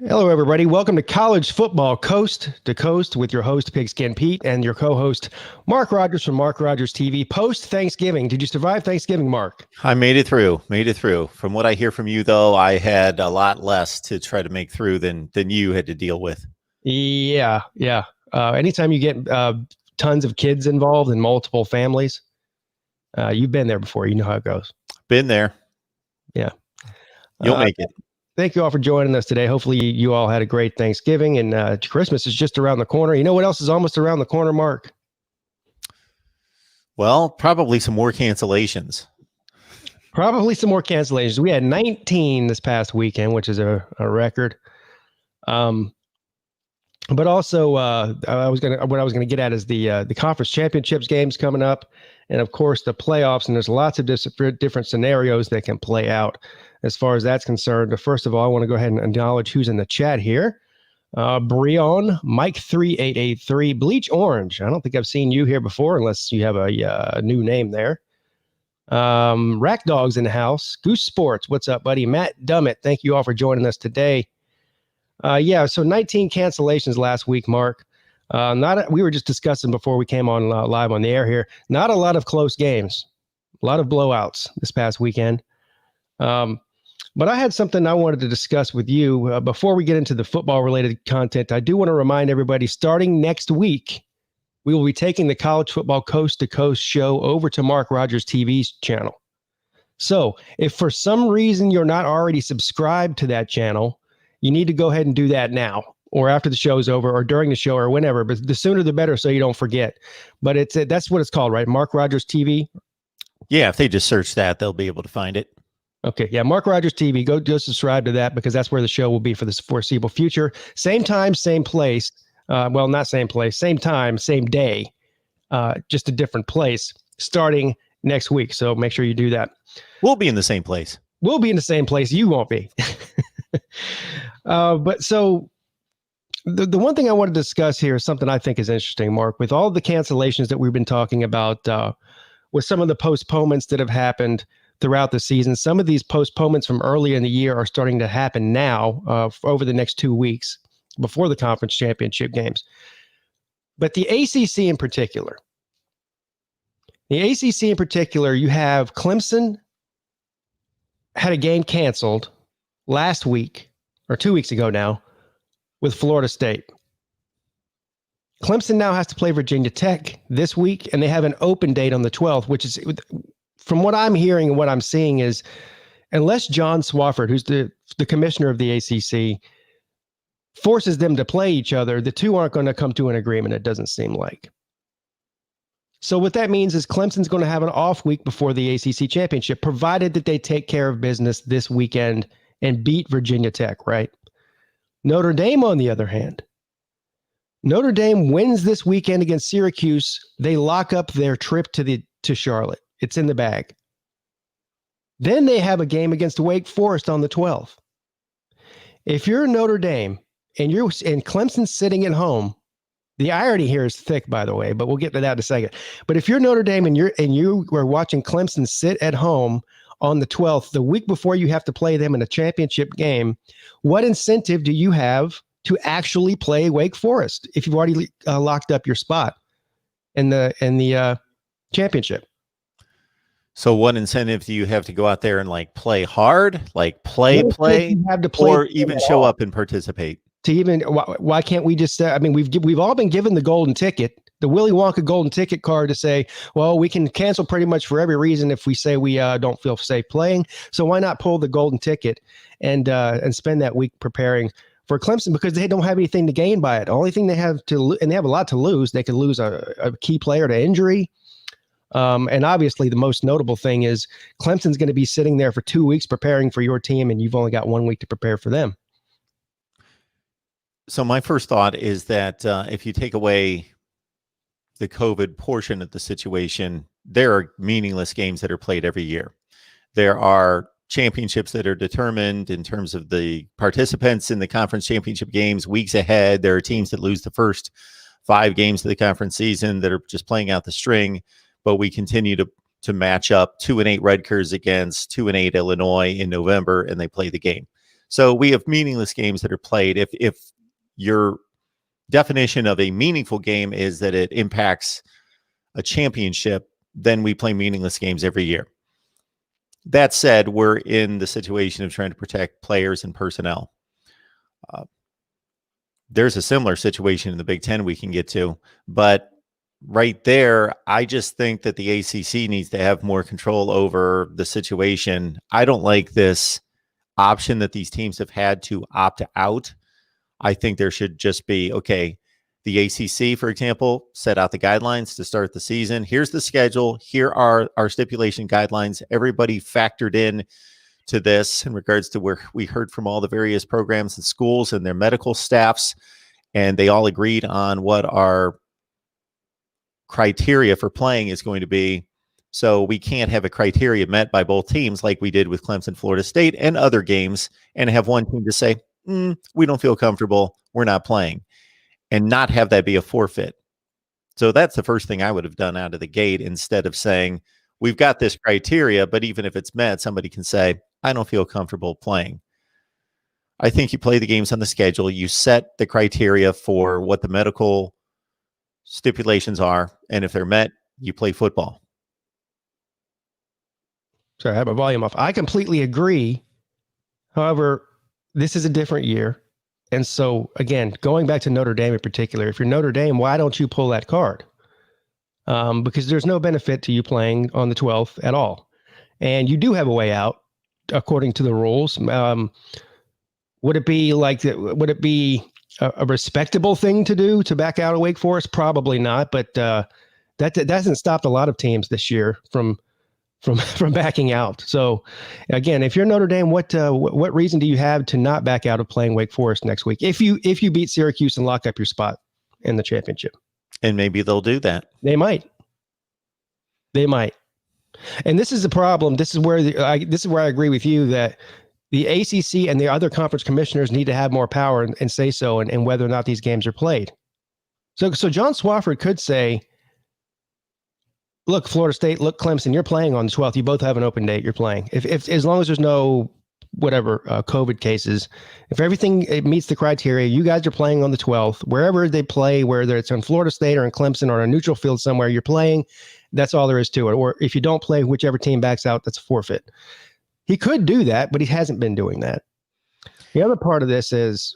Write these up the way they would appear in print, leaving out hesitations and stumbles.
Hello, everybody. Welcome to College Football Coast to Coast with your host, Pigskin Pete, and your co-host, Mark Rogers from Mark Rogers TV. Post-Thanksgiving. Did you survive Thanksgiving, Mark? I made it through. From what I hear from you, though, I had a lot less to try to make through than you had to deal with. Yeah. Anytime you get tons of kids involved in multiple families, you've been there before. You know how it goes. Been there. Yeah. You'll make it. Thank you all for joining us today. Hopefully you all had a great Thanksgiving, and Christmas is just around the corner. You know what else is almost around the corner, Mark? Well, probably some more cancellations. We had 19 this past weekend, which is a record. But also, what I was gonna get at is the conference championships games coming up, and of course the playoffs. And there's lots of different scenarios that can play out as far as that's concerned. But first of all, I want to go ahead and acknowledge who's in the chat here. Breon, Mike 3883, Bleach Orange. I don't think I've seen you here before, unless you have a new name there. Rack Dogs in the house. Goose Sports, what's up, buddy? Matt Dummett, thank you all for joining us today. So 19 cancellations last week, Mark. We were just discussing before we came on live on the air here. Not a lot of close games, a lot of blowouts this past weekend. But I had something I wanted to discuss with you before we get into the football-related content. I do want to remind everybody, starting next week, we will be taking the College Football Coast to Coast show over to Mark Rogers TV's channel. So if for some reason you're not already subscribed to that channel, you need to go ahead and do that now, or after the show's over, or during the show, or whenever. But the sooner the better, so you don't forget. But that's what it's called, right? Mark Rogers TV. Yeah, if they just search that, they'll be able to find it. Okay, yeah, Mark Rogers TV. Go subscribe to that, because that's where the show will be for the foreseeable future. Same time, same place. Well, not same place, same time, same day, just a different place, starting next week. So make sure you do that. We'll be in the same place. We'll be in the same place. You won't be. But so the one thing I want to discuss here is something I think is interesting, Mark. With all the cancellations that we've been talking about, with some of the postponements that have happened throughout the season, some of these postponements from early in the year are starting to happen now over the next 2 weeks before the conference championship games. But the ACC in particular, you have Clemson had a game canceled last week, or 2 weeks ago now, with Florida State. Clemson now has to play Virginia Tech this week, and they have an open date on the 12th, which is, from what I'm hearing and what I'm seeing, is unless John Swofford, who's the commissioner of the ACC, forces them to play each other, the two aren't going to come to an agreement, it doesn't seem like. So what that means is Clemson's going to have an off week before the ACC championship, provided that they take care of business this weekend and beat Virginia Tech, right? Notre Dame, on the other hand, Notre Dame wins this weekend against Syracuse. They lock up their trip to Charlotte. It's in the bag. Then they have a game against Wake Forest on the 12th. If you're Notre Dame and Clemson's sitting at home, the irony here is thick, by the way, but we'll get to that in a second. But if you're Notre Dame and you are watching Clemson sit at home on the 12th, the week before you have to play them in a championship game, what incentive do you have to actually play Wake Forest if you've already locked up your spot in the championship? So what incentive do you have to go out there and play hard, play, or even show up and participate? Why can't we just say, we've all been given the golden ticket, the Willy Wonka golden ticket card, to say, well, we can cancel pretty much for every reason if we say we don't feel safe playing. So why not pull the golden ticket and spend that week preparing for Clemson, because they don't have anything to gain by it. The only thing they have and they have a lot to lose. They could lose a key player to injury. And obviously the most notable thing is Clemson's going to be sitting there for 2 weeks preparing for your team, and you've only got 1 week to prepare for them. So my first thought is that if you take away the COVID portion of the situation, there are meaningless games that are played every year. There are championships that are determined in terms of the participants in the conference championship games weeks ahead. There are teams that lose the first 5 games of the conference season that are just playing out the string, but we continue to match up 2-8 Rutgers against 2-8 Illinois in November, and they play the game. So we have meaningless games that are played. If your definition of a meaningful game is that it impacts a championship, then we play meaningless games every year. That said, we're in the situation of trying to protect players and personnel. There's a similar situation in the Big Ten we can get to, but right there, I just think that the ACC needs to have more control over the situation. I don't like this option that these teams have had to opt out. I think there should just be, okay, the ACC, for example, set out the guidelines to start the season. Here's the schedule. Here are our stipulation guidelines. Everybody factored in to this in regards to where we heard from all the various programs and schools and their medical staffs, and they all agreed on what our criteria for playing is going to be. So we can't have a criteria met by both teams like we did with Clemson, Florida State, and other games, and have one team to say, we don't feel comfortable, we're not playing, and not have that be a forfeit. So that's the first thing I would have done out of the gate, instead of saying, we've got this criteria, but even if it's met, somebody can say, I don't feel comfortable playing. I think you play the games on the schedule. You set the criteria for what the medical stipulations are, and if they're met, you play football. Sorry, I have my volume off. I completely agree. However, this is a different year. And so, again, going back to Notre Dame in particular, if you're Notre Dame, why don't you pull that card? Because there's no benefit to you playing on the 12th at all. And you do have a way out, according to the rules. Would it be a respectable thing to do to back out of Wake Forest? Probably not, but that hasn't stopped a lot of teams this year from backing out. So again, if you're Notre Dame, what reason do you have to not back out of playing Wake Forest next week if you beat Syracuse and lock up your spot in the championship? And maybe they'll do that. They might. And this is the problem. This is where I agree with you that the ACC and the other conference commissioners need to have more power and say so, and whether or not these games are played. So John Swofford could say, look, Florida State, look, Clemson, you're playing on the 12th. You both have an open date. You're playing. If as long as there's no COVID cases, if everything meets the criteria, you guys are playing on the 12th. Wherever they play, whether it's on Florida State or in Clemson or a neutral field somewhere, you're playing. That's all there is to it. Or if you don't play, whichever team backs out, that's a forfeit. He could do that, but he hasn't been doing that. The other part of this is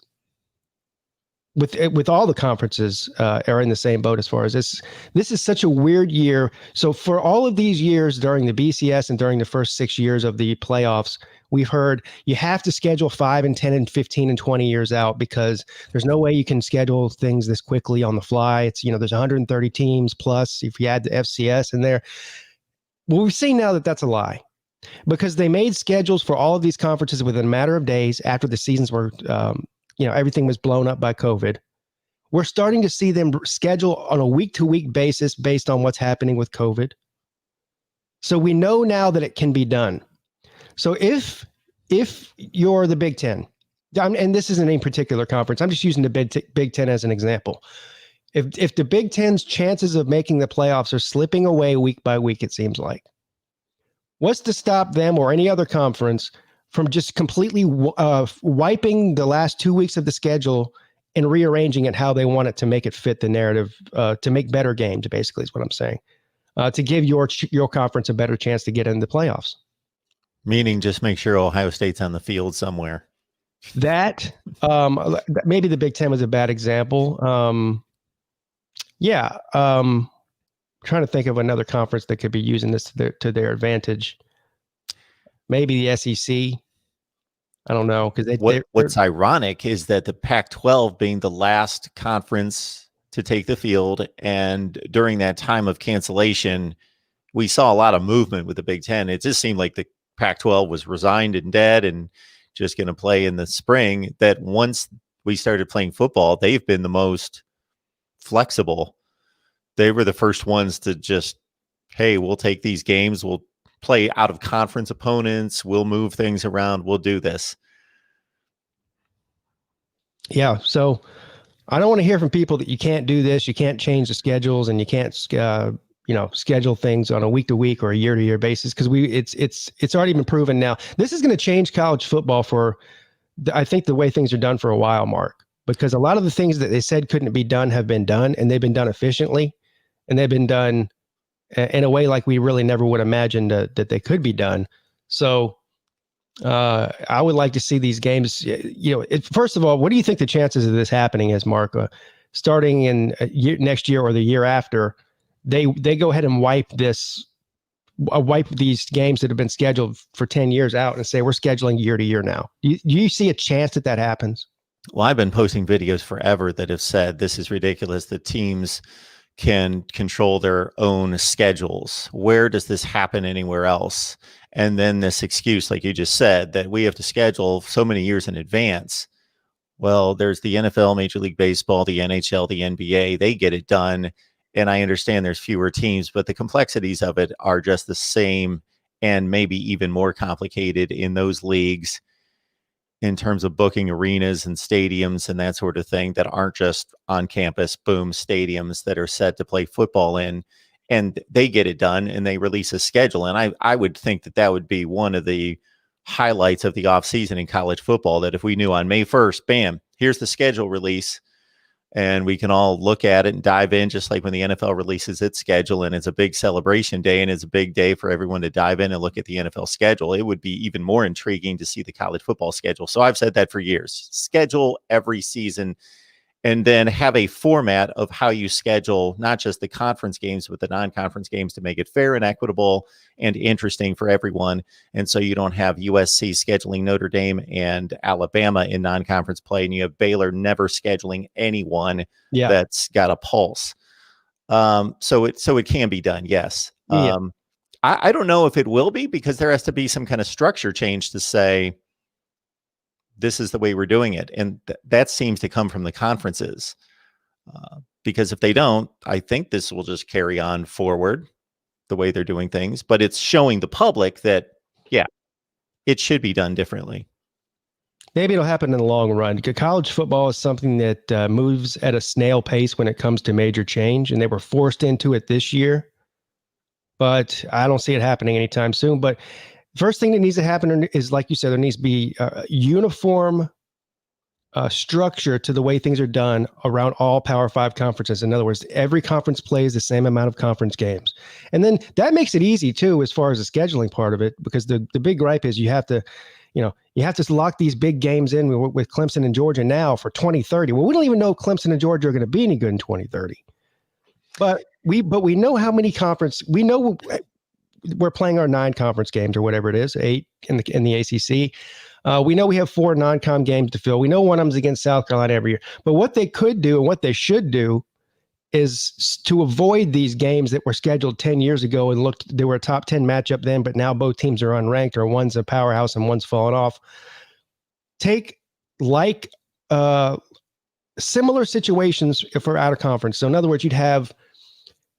with all the conferences are in the same boat as far as this. This is such a weird year. So for all of these years during the BCS and during the first 6 years of the playoffs, we've heard you have to schedule 5 and 10 and 15 and 20 years out because there's no way you can schedule things this quickly on the fly. It's, there's 130 teams plus if you add the FCS in there. Well, we've seen now that that's a lie because they made schedules for all of these conferences within a matter of days after the seasons were, everything was blown up by COVID. We're starting to see them schedule on a week-to-week basis based on what's happening with COVID. So we know now that it can be done. So if you're the Big Ten, and this isn't any particular conference, I'm just using the Big Ten as an example. If the Big Ten's chances of making the playoffs are slipping away week by week, it seems like, what's to stop them or any other conference from just completely wiping the last 2 weeks of the schedule and rearranging it how they want it to make it fit the narrative, to make better games, basically is what I'm saying, to give your conference a better chance to get in the playoffs. Meaning just make sure Ohio State's on the field somewhere. That maybe the Big Ten was a bad example. Trying to think of another conference that could be using this to their advantage. Maybe the SEC. I don't know because what's ironic is that the Pac-12 being the last conference to take the field, and during that time of cancellation, we saw a lot of movement with the Big Ten. It just seemed like the Pac-12 was resigned and dead and just going to play in the spring. That once we started playing football, they've been the most flexible. They were the first ones to just, hey, we'll take these games. We'll play out of conference opponents. We'll move things around. We'll do this. Yeah. So I don't want to hear from people that you can't do this. You can't change the schedules and you can't, schedule things on a week to week or a year to year basis. Cause it's already been proven now. This is going to change college football for I think the way things are done for a while, Mark, because a lot of the things that they said couldn't be done have been done, and they've been done efficiently, and they've been done in a way like we really never would imagine that they could be done. So I would like to see these games. First of all, what do you think the chances of this happening is, Mark? Starting in next year or the year after, they go ahead and wipe these games that have been scheduled for 10 years out and say we're scheduling year to year now. Do you see a chance that happens? Well, I've been posting videos forever that have said this is ridiculous that teams can control their own schedules. Where does this happen anywhere else? And then this excuse, like you just said, that we have to schedule so many years in advance. Well, there's the NFL, Major League Baseball, the NHL, the NBA. They get it done. And I understand there's fewer teams, but the complexities of it are just the same and maybe even more complicated in those leagues in terms of booking arenas and stadiums and that sort of thing that aren't just on campus, boom, stadiums that are set to play football in. And they get it done and they release a schedule. And I would think that would be one of the highlights of the offseason in college football, that if we knew on May 1st, bam, here's the schedule release, and we can all look at it and dive in, just like when the NFL releases its schedule and it's a big celebration day and it's a big day for everyone to dive in and look at the NFL schedule. It would be even more intriguing to see the college football schedule. So I've said that for years. Schedule every season and then have a format of how you schedule not just the conference games, but the non-conference games to make it fair and equitable and interesting for everyone. And so you don't have USC scheduling Notre Dame and Alabama in non-conference play, and you have Baylor never scheduling anyone that's got a pulse. So it can be done, yes. I don't know if it will be, because there has to be some kind of structure change to say, this is the way we're doing it. And that seems to come from the conferences. Because if they don't, I think this will just carry on forward the way they're doing things. But it's showing the public that, yeah, it should be done differently. Maybe it'll happen in the long run. College football is something that moves at a snail pace when it comes to major change, and they were forced into it this year. But I don't see it happening anytime soon. But first thing that needs to happen is, like you said, there needs to be a uniform structure to the way things are done around all Power 5 conferences. In other words, every conference plays the same amount of conference games. And then that makes it easy, too, as far as the scheduling part of it, because the big gripe is you have to lock these big games in with Clemson and Georgia now for 2030. Well, we don't even know if Clemson and Georgia are going to be any good in 2030. But we know how many we know we're playing our 9 conference games or whatever it is, 8 in the ACC. We know we have 4 non-com games to fill. We know one of them is against South Carolina every year. But what they could do and what they should do is to avoid these games that were scheduled 10 years ago and they were a top 10 matchup then, but now both teams are unranked, or one's a powerhouse and one's fallen off. Take similar situations if we're out of conference. So in other words, you'd have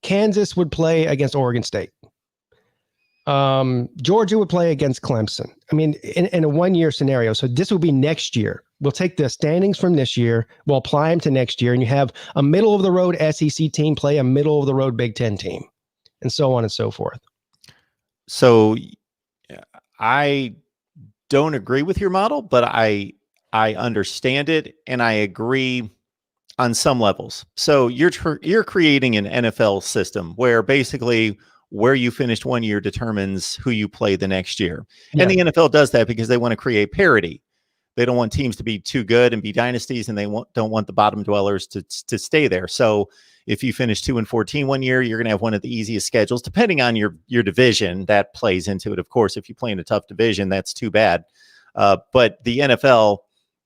Kansas would play against Oregon State. Georgia would play against Clemson. I mean, in a 1-year scenario. So this will be next year. We'll take the standings from this year, we'll apply them to next year, and you have a middle of the road SEC team play a middle of the road Big Ten team, and so on and so forth. So I don't agree with your model, but I understand it, and I agree on some levels. So you're creating an NFL system where basically where you finished 1 year determines who you play the next year. Yeah. And the NFL does that because they want to create parity. They don't want teams to be too good and be dynasties, and they don't want the bottom dwellers to stay there. So if you finish 2-14 1 year, you're going to have one of the easiest schedules, depending on your division. That plays into it. Of course, if you play in a tough division, that's too bad. But the NFL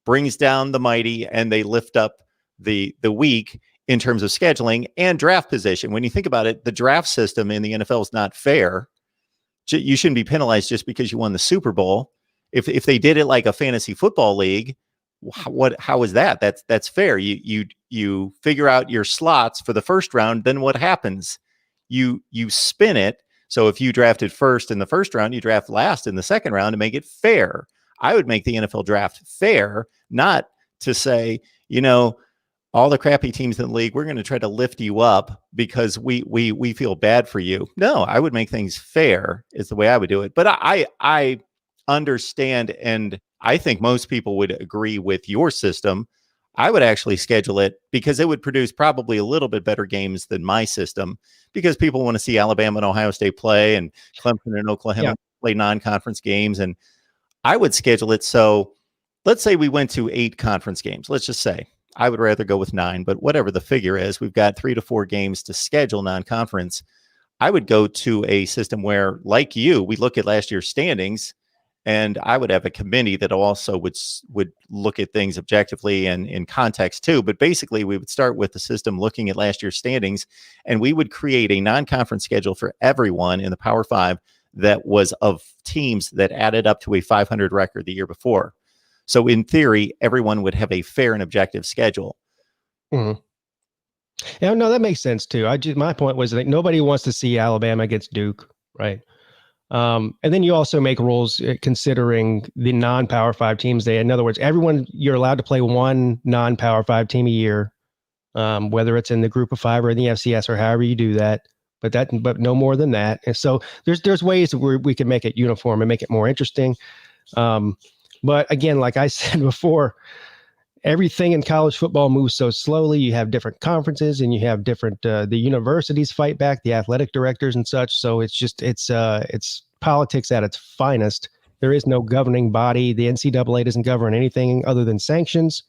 brings down the mighty and they lift up the weak in terms of scheduling and draft position. When you think about it, the draft system in the NFL is not fair. You shouldn't be penalized just because you won the Super Bowl. If they did it like a fantasy football league, how is that? That's fair. You figure out your slots for the first round. Then what happens? You spin it. So if you drafted first in the first round, you draft last in the second round to make it fair. I would make the NFL draft fair, not to say, all the crappy teams in the league, we're going to try to lift you up because we feel bad for you. No, I would make things fair is the way I would do it. But I understand, and I think most people would agree with your system. I would actually schedule it because it would produce probably a little bit better games than my system, because people want to see Alabama and Ohio State play, and Clemson and Oklahoma play non-conference games. And I would schedule it so, let's say we went to 8 conference games. Let's just say I would rather go with 9, but whatever the figure is, we've got 3 to 4 games to schedule non-conference. I would go to a system where, like you, we look at last year's standings, and I would have a committee that also would look at things objectively and in context too. But basically, we would start with the system looking at last year's standings, and we would create a non-conference schedule for everyone in the Power 5 that was of teams that added up to a 500 record the year before. So in theory, everyone would have a fair and objective schedule. Mm-hmm. Yeah, no, that makes sense too. My point was that nobody wants to see Alabama against Duke, right? And then you also make rules considering the non-Power 5 teams. In other words, you're allowed to play one non-Power 5 team a year, whether it's in the Group of 5 or in the FCS or however you do that. But no more than that. And so there's ways where we can make it uniform and make it more interesting. But again, like I said before, everything in college football moves so slowly. You have different conferences, and you have different the universities fight back, the athletic directors and such. So it's politics at its finest. There is no governing body. The NCAA doesn't govern anything other than sanctions.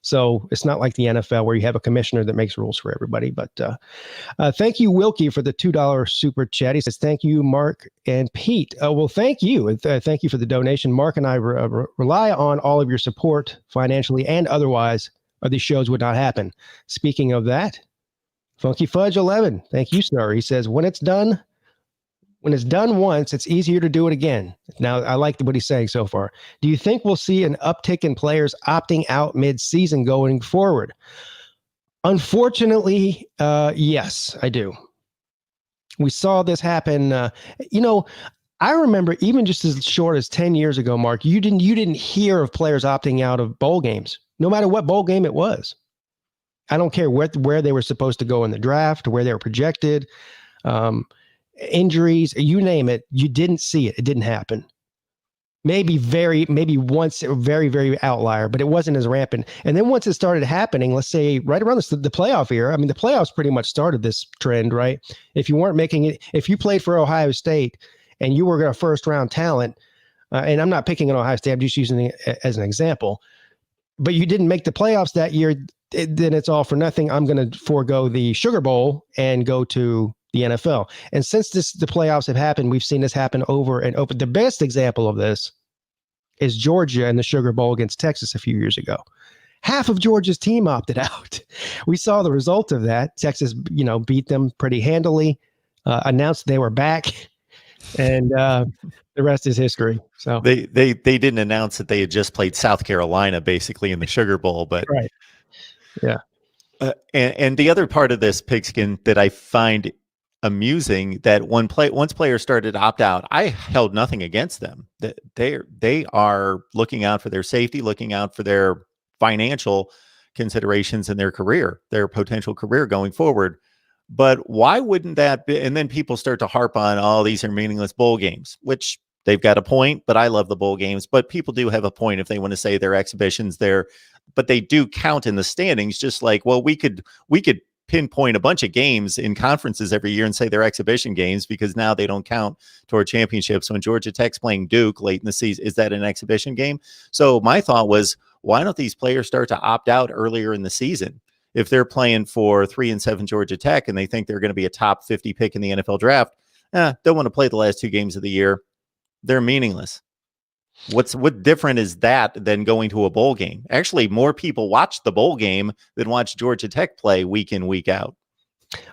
So it's not like the NFL where you have a commissioner that makes rules for everybody. But thank you, Wilkie, for the $2 super chat. He says, thank you, Mark and Pete. Well, thank you. Thank you for the donation. Mark and I rely on all of your support financially and otherwise, or these shows would not happen. Speaking of that, Funky Fudge 11. Thank you, sir. He says, when it's done once, it's easier to do it again. Now, I like what he's saying so far. Do you think we'll see an uptick in players opting out mid-season going forward? Unfortunately, yes, I do. We saw this happen. I remember even just as short as 10 years ago, Mark, you didn't hear of players opting out of bowl games, no matter what bowl game it was. I don't care where they were supposed to go in the draft, where they were projected. Injuries, you name it, you didn't see it. It didn't happen. Maybe once, very, very outlier, but it wasn't as rampant. And then once it started happening, let's say right around the playoff era, I mean, the playoffs pretty much started this trend, right? If you weren't making it, if you played for Ohio State and you were a first round talent, and I'm not picking on Ohio State, I'm just using it as an example, but you didn't make the playoffs that year, then it's all for nothing. I'm going to forego the Sugar Bowl and go to the NFL. And since the playoffs have happened, we've seen this happen over and over. The best example of this is Georgia in the Sugar Bowl against Texas a few years ago. Half of Georgia's team opted out. We saw the result of that. Texas, beat them pretty handily, announced they were back, and the rest is history. So they didn't announce that they had just played South Carolina basically in the Sugar Bowl, but right. Yeah. And the other part of this, Pigskin, that I find amusing, that once players started to opt out, I held nothing against them. They are looking out for their safety, looking out for their financial considerations in their career, their potential career going forward. But why wouldn't that be? And then people start to harp on, oh, these are meaningless bowl games, which they've got a point, but I love the bowl games. But people do have a point if they want to say they're exhibitions there, but they do count in the standings. Just like, well, we could pinpoint a bunch of games in conferences every year and say they're exhibition games because now they don't count toward championships. When Georgia Tech's playing Duke late in the season, is that an exhibition game? So my thought was, why don't these players start to opt out earlier in the season? If they're playing for 3-7 Georgia Tech and they think they're going to be a top 50 pick in the NFL draft, don't want to play the last 2 games of the year. They're meaningless. What different is that than going to a bowl game? Actually, more people watch the bowl game than watch Georgia Tech play week in, week out.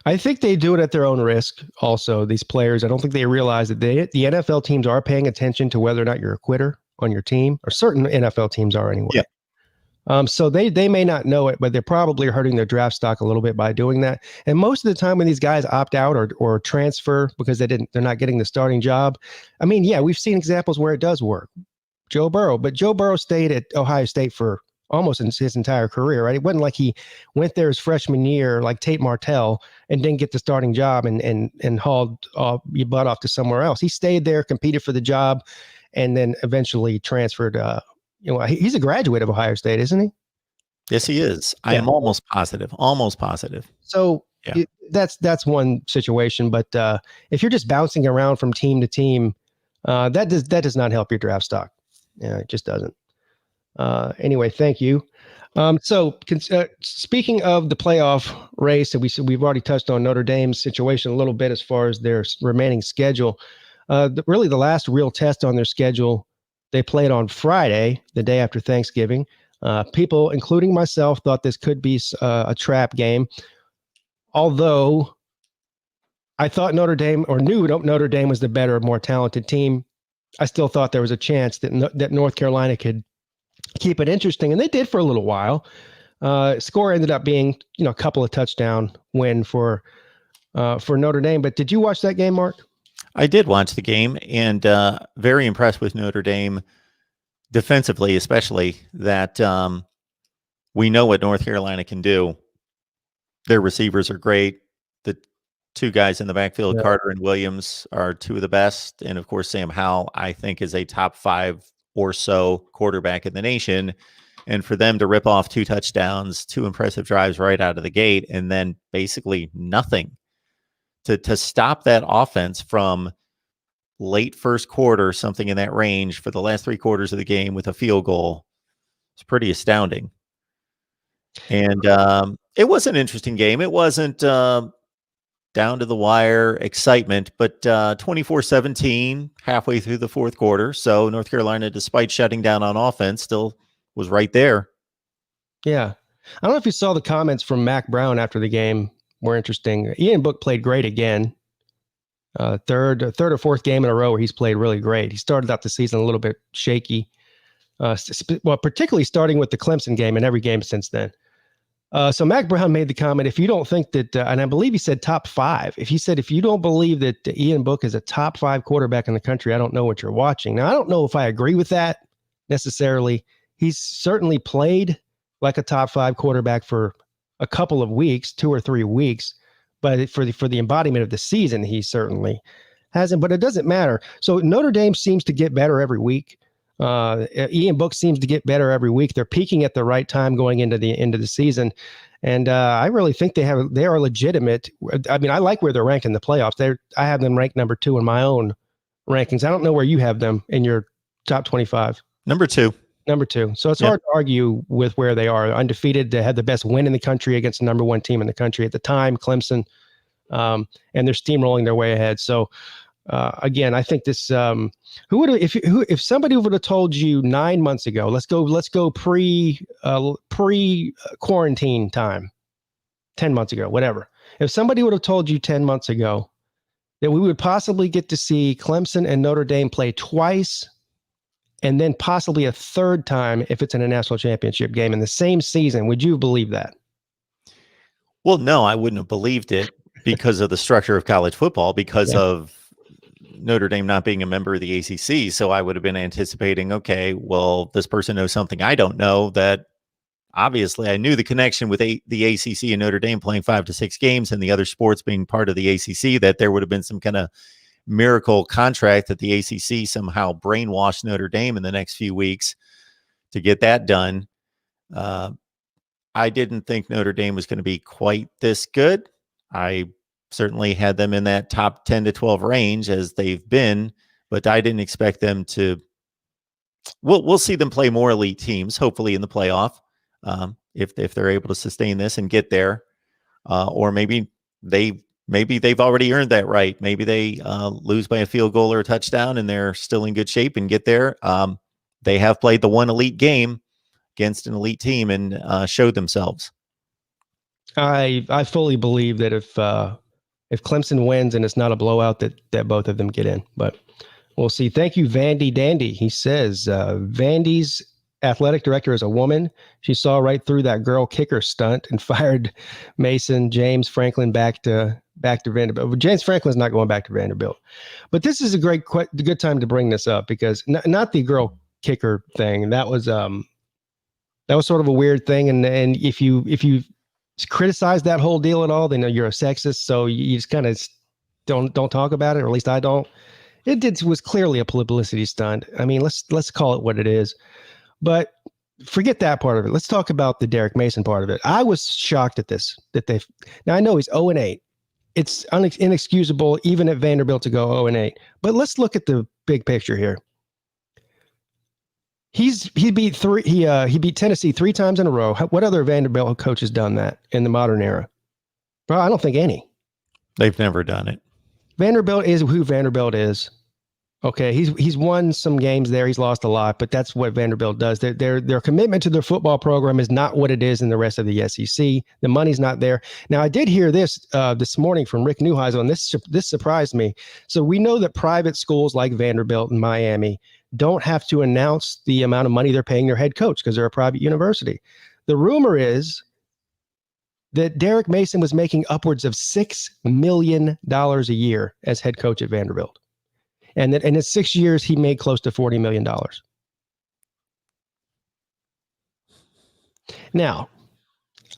I think they do it at their own risk. Also, these players, I don't think they realize that the NFL teams are paying attention to whether or not you're a quitter on your team, or certain NFL teams are anyway. Yeah. So they may not know it, but they're probably hurting their draft stock a little bit by doing that. And most of the time when these guys opt out or transfer because they're not getting the starting job, I mean, yeah, we've seen examples where it does work. Joe Burrow stayed at Ohio State for almost his entire career, right? It wasn't like he went there his freshman year, like Tate Martell, and didn't get the starting job and hauled your butt off to somewhere else. He stayed there, competed for the job, and then eventually transferred he's a graduate of Ohio State, isn't he? Yes, he is. I Yeah. am almost positive. Almost positive. So Yeah. that's one situation. But if you're just bouncing around from team to team, that does not help your draft stock. Yeah, it just doesn't. Anyway, thank you. Speaking of the playoff race, and we've already touched on Notre Dame's situation a little bit as far as their remaining schedule. Really, the last real test on their schedule, they played on Friday, the day after Thanksgiving. People, including myself, thought this could be a trap game. Although I thought Notre Dame, or knew Notre Dame was the better, more talented team, I still thought there was a chance that North Carolina could keep it interesting, and they did for a little while. Score ended up being, a couple of touchdown win for Notre Dame. But did you watch that game, Mark? I did watch the game, and very impressed with Notre Dame defensively, especially that we know what North Carolina can do. Their receivers are great. The two guys in the backfield, Yeah. Carter and Williams, are two of the best. And of course, Sam Howell, I think, is a top 5 or so quarterback in the nation. And for them to rip off 2 touchdowns, 2 impressive drives right out of the gate, and then basically nothing to stop that offense from late first quarter, something in that range, for the last 3 quarters of the game with a field goal, it's pretty astounding. And it was an interesting game. It wasn't down to the wire excitement, but 24-17 halfway through the fourth quarter. So North Carolina, despite shutting down on offense, still was right there. Yeah. I don't know if you saw the comments from Mac Brown after the game were interesting. Ian Book played great again. Third or fourth game in a row where he's played really great. He started out the season a little bit shaky. Particularly starting with the Clemson game and every game since then. So Mac Brown made the comment, if you don't think that, and I believe he said top 5, if you don't believe that Ian Book is a top 5 quarterback in the country, I don't know what you're watching. Now, I don't know if I agree with that necessarily. He's certainly played like a top 5 quarterback for a couple of weeks, 2 or 3 weeks, but for the embodiment of the season, he certainly hasn't, but it doesn't matter. So Notre Dame seems to get better every week. Ian Book seems to get better every week. They're peaking at the right time going into the end of the season. And I really think they are legitimate. I mean, I like where they're ranked in the playoffs. I have them ranked number 2 in my own rankings. I don't know where you have them in your top 25. Number 2. So it's hard to argue with where they are. Undefeated. They had the best win in the country against the number 1 team in the country at the time, Clemson. And they're steamrolling their way ahead. So again, I think this, if somebody would have told you 9 months ago, let's go pre quarantine time, 10 months ago, whatever. If somebody would have told you 10 months ago that we would possibly get to see Clemson and Notre Dame play twice, and then possibly a third time if it's in a national championship game in the same season, would you believe that? Well, no, I wouldn't have believed it because of the structure of college football, because of Notre Dame not being a member of the ACC. So I would have been anticipating, okay, well, this person knows something I don't know. That obviously I knew the connection with the ACC and Notre Dame playing 5 to 6 games and the other sports being part of the ACC, that there would have been some kind of miracle contract that the ACC somehow brainwashed Notre Dame in the next few weeks to get that done. I didn't think Notre Dame was going to be quite this good. I certainly had them in that top 10 to 12 range as they've been, but I didn't expect them to. We'll see them play more elite teams, hopefully in the playoff, if they're able to sustain this and get there, or maybe they've already earned that right. Maybe they lose by a field goal or a touchdown and they're still in good shape and get there. They have played the one elite game against an elite team and showed themselves. I fully believe that if Clemson wins and it's not a blowout, that both of them get in. But we'll see. Thank you, Vandy Dandy. He says Vandy's athletic director is a woman. She saw right through that girl kicker stunt and fired Mason James Franklin back to Vanderbilt. But James Franklin's not going back to Vanderbilt. But this is a good time to bring this up because not the girl kicker thing. That was sort of a weird thing. And if you criticize that whole deal at all, then you're a sexist. So you just kind of don't talk about it, or at least I don't. It was clearly a publicity stunt. I mean, let's call it what it is. But forget that part of it. Let's talk about the Derek Mason part of it. I was shocked at this, now I know he's 0-8. It's inexcusable even at Vanderbilt to go 0-8. But let's look at the big picture here. He beat Tennessee 3 times in a row. What other Vanderbilt coach has done that in the modern era? Bro, I don't think any. They've never done it. Vanderbilt is who Vanderbilt is. Okay, he's won some games there. He's lost a lot, but that's what Vanderbilt does. Their commitment to their football program is not what it is in the rest of the SEC. The money's not there. Now, I did hear this morning from Rick Neuheisel, and this surprised me. So we know that private schools like Vanderbilt and Miami don't have to announce the amount of money they're paying their head coach because they're a private university. The rumor is that Derek Mason was making upwards of $6 million a year as head coach at Vanderbilt. And that in his 6 years, he made close to $40 million. Now,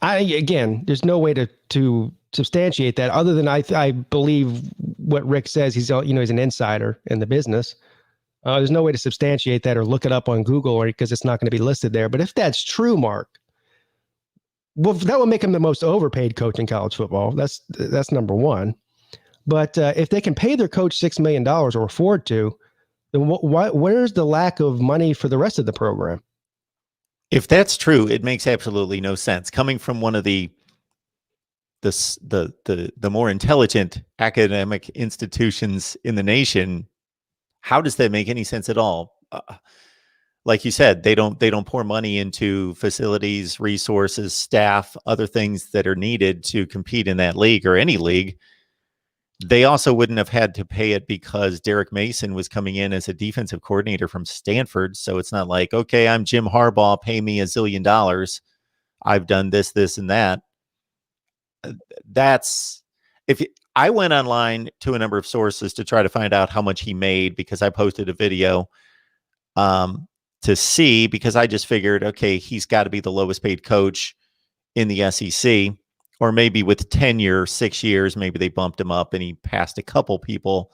there's no way to substantiate that other than I believe what Rick says. He's an insider in the business. There's no way to substantiate that or look it up on Google or because it's not going to be listed there. But if that's true, Mark, well, that would make him the most overpaid coach in college football. That's number one. But if they can pay their coach $6 million or afford to, then where's the lack of money for the rest of the program? If that's true, it makes absolutely no sense. Coming from one of the more intelligent academic institutions in the nation, how does that make any sense at all? Like you said, they don't pour money into facilities, resources, staff, other things that are needed to compete in that league or any league. They also wouldn't have had to pay it because Derek Mason was coming in as a defensive coordinator from Stanford. So it's not like, okay, I'm Jim Harbaugh, pay me $1 zillion. I've done this, this, and that. I went online to a number of sources to try to find out how much he made because I posted a video to see, because I just figured, okay, he's got to be the lowest paid coach in the SEC, or maybe with tenure, 6 years, maybe they bumped him up and he passed a couple people.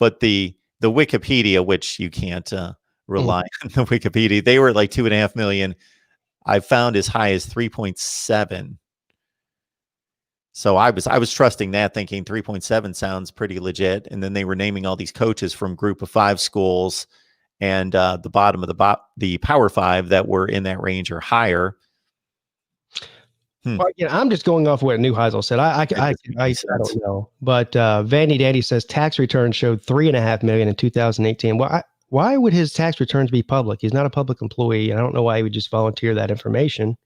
But the Wikipedia, which you can't rely on the Wikipedia, they were like $2.5 million. I found as high as 3.7. So I was trusting that, thinking 3.7 sounds pretty legit. And then they were naming all these coaches from Group of 5 schools, and the bottom of the Power 5 that were in that range or higher. Well, I'm just going off what Neuheisel said. I don't know, but Vandy Dandy says tax returns showed $3.5 million in 2018. Well, why would his tax returns be public? He's not a public employee. I don't know why he would just volunteer that information.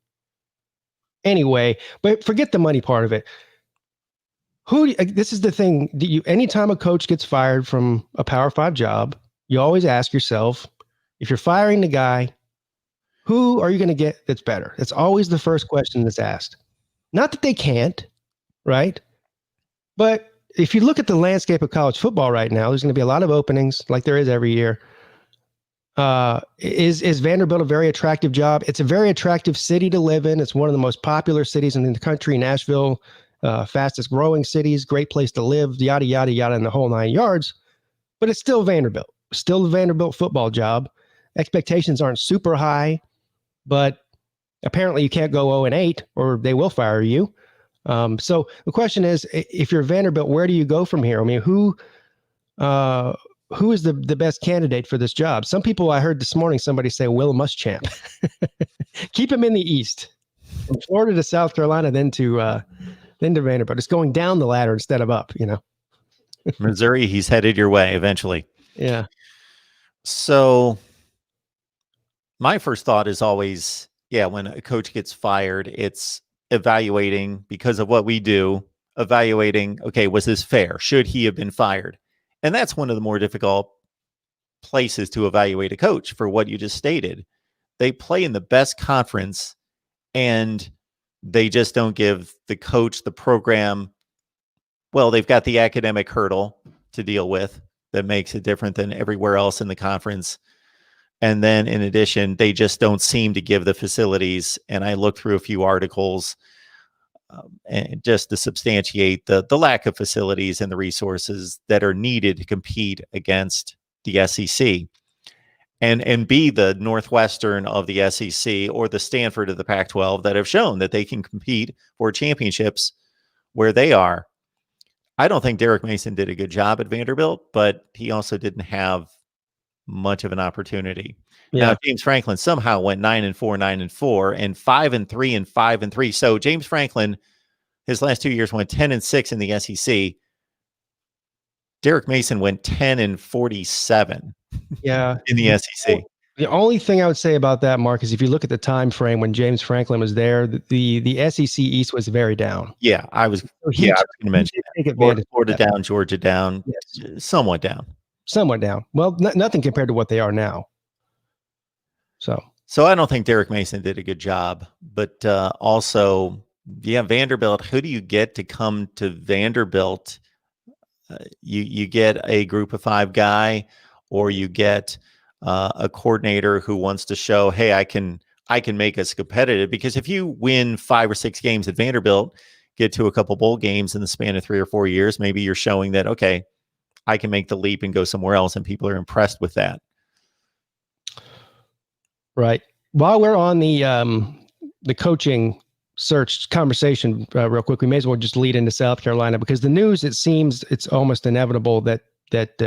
Anyway, but forget the money part of it. This is the thing. Anytime a coach gets fired from a Power 5 job, you always ask yourself, if you're firing the guy, who are you going to get that's better? That's always the first question that's asked. Not that they can't, right? But if you look at the landscape of college football right now, there's going to be a lot of openings like there is every year. Is Vanderbilt a very attractive job? It's a very attractive city to live in. It's one of the most popular cities in the country. Nashville, fastest growing cities, great place to live, yada, yada, yada, in the whole 9 yards. But it's still Vanderbilt, still the Vanderbilt football job. Expectations aren't super high, but apparently you can't go 0-8 or they will fire you. So the question is, if you're Vanderbilt, where do you go from here? I mean, who is the best candidate for this job? Some people, I heard this morning, somebody say Will Muschamp. Keep him in the East, from Florida to South Carolina, then to Vanderbilt. It's going down the ladder instead of up, Missouri, he's headed your way eventually. Yeah. So my first thought is always, when a coach gets fired, it's evaluating, because of what we do, evaluating, okay, was this fair? Should he have been fired? And that's one of the more difficult places to evaluate a coach, for what you just stated. They play in the best conference and they just don't give the coach, the program. Well, they've got the academic hurdle to deal with that makes it different than everywhere else in the conference. And then in addition, they just don't seem to give the facilities. And I looked through a few articles and just to substantiate the lack of facilities and the resources that are needed to compete against the SEC. and be the Northwestern of the SEC or the Stanford of the Pac-12 that have shown that they can compete for championships where they are. I don't think Derek Mason did a good job at Vanderbilt, but he also didn't have much of an opportunity. Yeah. Now, James Franklin somehow went 9-4, 9-4, and 5-3 and 5-3. So James Franklin, his last 2 years, went 10-6 in the SEC. Derek Mason went 10-47. Yeah. In the SEC. The only thing I would say about that, Mark, is if you look at the time frame when James Franklin was there, the SEC East was very down. Yeah, I was. So I was going to mention take advantage. Florida down, Georgia down, Yes. somewhat down. Somewhat down. Well, nothing compared to what they are now. So I don't think Derek Mason did a good job, but also, yeah, Vanderbilt. Who do you get to come to Vanderbilt? You get a group of 5 guy, or you get a coordinator who wants to show, hey, I can make us competitive. Because if you win 5 or 6 games at Vanderbilt, get to a couple bowl games in the span of 3 or 4 years, maybe you're showing that, okay, I can make the leap and go somewhere else, and people are impressed with that. Right. While we're on the coaching search conversation, real quick, we may as well just lead into South Carolina, because the news, it seems it's almost inevitable that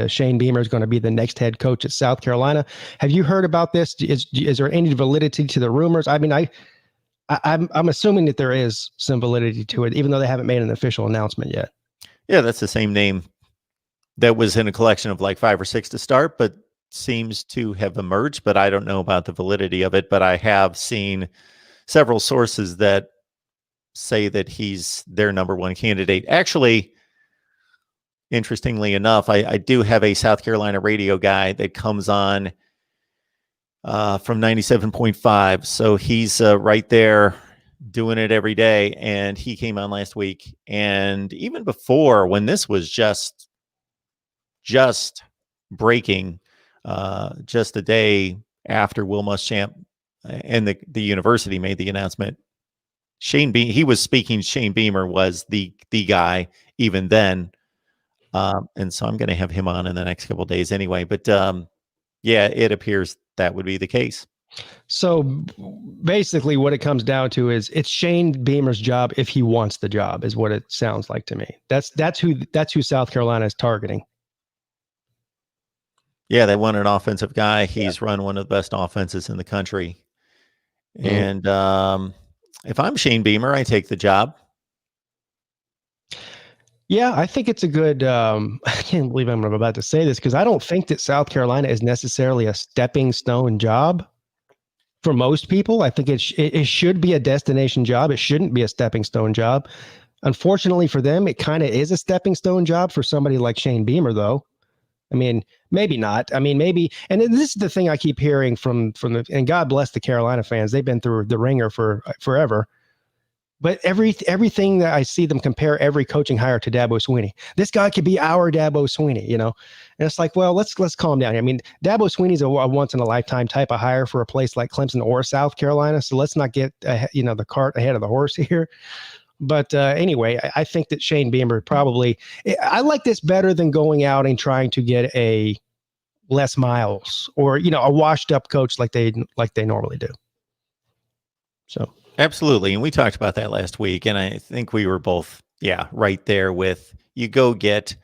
Shane Beamer is going to be the next head coach at South Carolina. Have you heard about this? Is there any validity to the rumors? I mean, I'm assuming that there is some validity to it, even though they haven't made an official announcement yet. Yeah, that's the same name that was in a collection of like 5 or 6 to start, but seems to have emerged. But I don't know about the validity of it. But I have seen several sources that say that he's their number 1 candidate. Actually, interestingly enough, I do have a South Carolina radio guy that comes on from 97.5. So he's right there doing it every day. And he came on last week. And even before, when this was just breaking, just a day after Will Muschamp and the university made the announcement, he was speaking. Shane Beamer was the guy even then. And so I'm going to have him on in the next couple of days anyway. But yeah, it appears that would be the case. So basically what it comes down to is it's Shane Beamer's job if he wants the job, is what it sounds like to me. That's who South Carolina is targeting. Yeah, they want an offensive guy. He's run one of the best offenses in the country. Mm-hmm. And if I'm Shane Beamer, I take the job. Yeah, I think it's a good, I can't believe I'm about to say this, because I don't think that South Carolina is necessarily a stepping stone job for most people. I think it should be a destination job. It shouldn't be a stepping stone job. Unfortunately for them, it kind of is a stepping stone job for somebody like Shane Beamer, though. I mean, maybe not. I mean, maybe, and this is the thing I keep hearing from and God bless the Carolina fans. They've been through the ringer for forever. But everything that I see them compare every coaching hire to Dabo Swinney. This guy could be our Dabo Swinney, And it's like, well, let's calm down. I mean, Dabo Swinney's a once in a lifetime type of hire for a place like Clemson or South Carolina. So let's not get the cart ahead of the horse here. But anyway, I think that Shane Beamer probably, I like this better than going out and trying to get a Les Miles or, a washed up coach like they normally do. So. Absolutely. And we talked about that last week. And I think we were both, right there with, you go get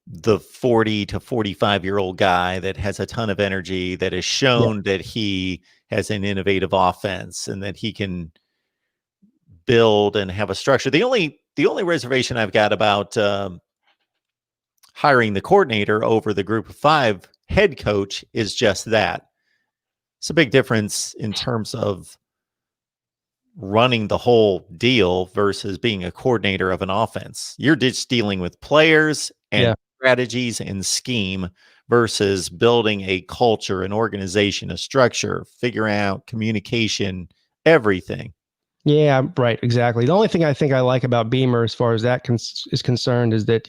the 40 to 45-year-old guy that has a ton of energy, that has shown that he has an innovative offense and that he can build and have a structure. The only reservation I've got about hiring the coordinator over the group of 5 head coach is just that. It's a big difference in terms of running the whole deal versus being a coordinator of an offense. You're just dealing with players and strategies and scheme versus building a culture, an organization, a structure, figuring out communication, everything. Yeah, right. Exactly. The only thing I think I like about Beamer as far as that is concerned is that,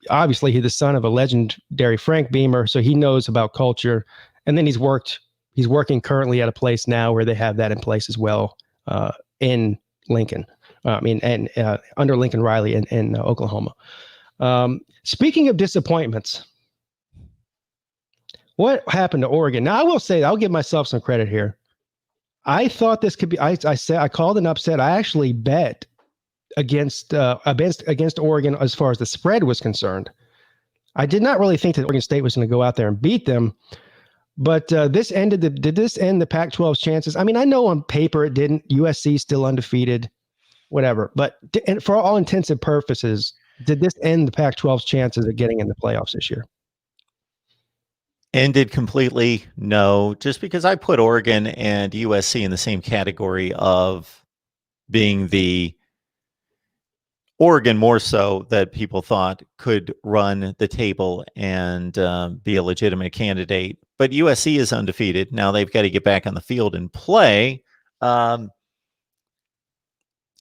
obviously he's the son of a legendary Frank Beamer, so he knows about culture. And then he's working currently at a place now where they have that in place as well. In Lincoln, and under Lincoln Riley in Oklahoma. Speaking of disappointments, What happened to Oregon? Now, I will say, I'll give myself some credit here. I thought this could be. I said I called an upset. I actually bet against Oregon as far as the spread was concerned. I did not really think that Oregon State was going to go out there and beat them. But did this end the Pac-12's chances? I mean, I know on paper it didn't. USC still undefeated, whatever. But for all intents and purposes, did this end the Pac-12's chances of getting in the playoffs this year? Ended completely? No, just because I put Oregon and USC in the same category of being the Oregon more so that people thought could run the table and be a legitimate candidate. But USC is undefeated. Now they've got to get back on the field and play. It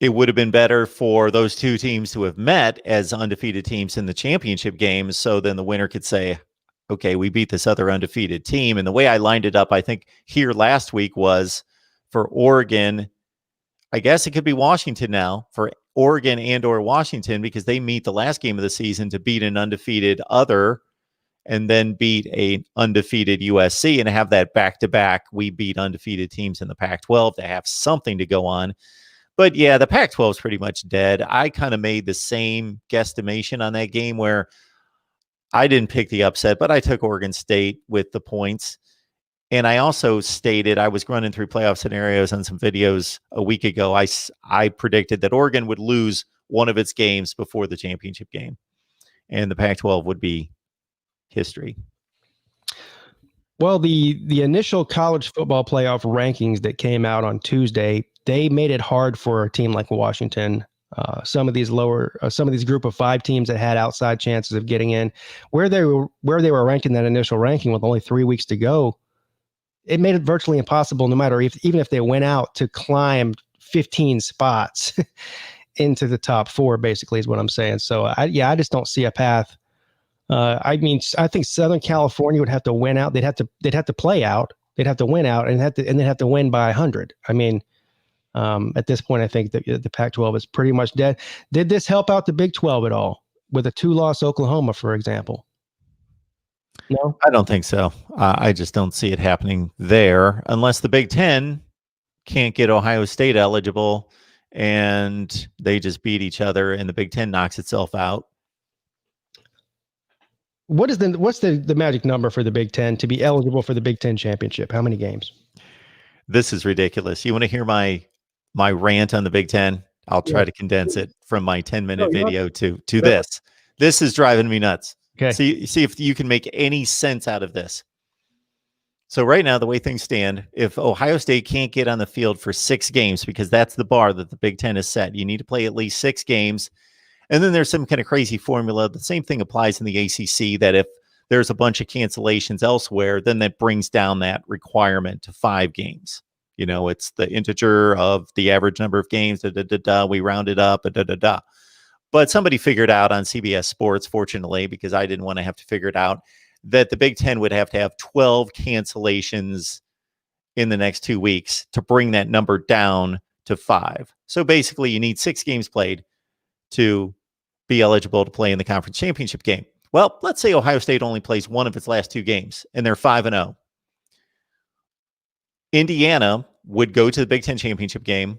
would have been better for those two teams to have met as undefeated teams in the championship game. So then the winner could say, okay, we beat this other undefeated team. And the way I lined it up, I think here last week was for Oregon. I guess it could be Washington now for Oregon and or Washington, because they meet the last game of the season to beat an undefeated other and then beat a undefeated USC and have that back-to-back. We beat undefeated teams in the Pac-12 to have something to go on. But yeah, the Pac-12 is pretty much dead. I kind of made the same guesstimation on that game where I didn't pick the upset, but I took Oregon State with the points. And I also stated, I was running through playoff scenarios on some videos a week ago. I predicted that Oregon would lose one of its games before the championship game, and the Pac-12 would be history. Well, the initial college football playoff rankings that came out on Tuesday, they made it hard for a team like Washington. Some of these group of 5 teams that had outside chances of getting in, where they were ranked in that initial ranking with only 3 weeks to go, it made it virtually impossible, no matter even if they went out, to climb 15 spots into the top 4. Basically, is what I'm saying. So I just don't see a path. I mean, I think Southern California would have to win out. They'd have to play out. They'd have to win out, and they'd have to win by 100. I mean, at this point, I think that the Pac-12 is pretty much dead. Did this help out the Big 12 at all with a 2-loss Oklahoma, for example? No, I don't think so. I just don't see it happening there unless the Big Ten can't get Ohio State eligible and they just beat each other and the Big Ten knocks itself out. What's the magic number for the Big Ten to be eligible for the Big Ten championship? How many games? This is ridiculous. You want to hear my rant on the Big Ten? I'll try to condense it from my 10-minute video to this. This is driving me nuts. Okay. See if you can make any sense out of this. So right now, the way things stand, if Ohio State can't get on the field for 6 games, because that's the bar that the Big Ten has set, you need to play at least 6 games. And then there's some kind of crazy formula. The same thing applies in the ACC, that if there's a bunch of cancellations elsewhere, then that brings down that requirement to 5 games. You know, it's the integer of the average number of games. We round it up. But somebody figured out on CBS Sports, fortunately, because I didn't want to have to figure it out, that the Big Ten would have to have 12 cancellations in the next 2 weeks to bring that number down to 5. So basically, you need 6 games played to be eligible to play in the conference championship game. Well, let's say Ohio State only plays one of its last 2 games, and they're 5-0. Indiana would go to the Big Ten championship game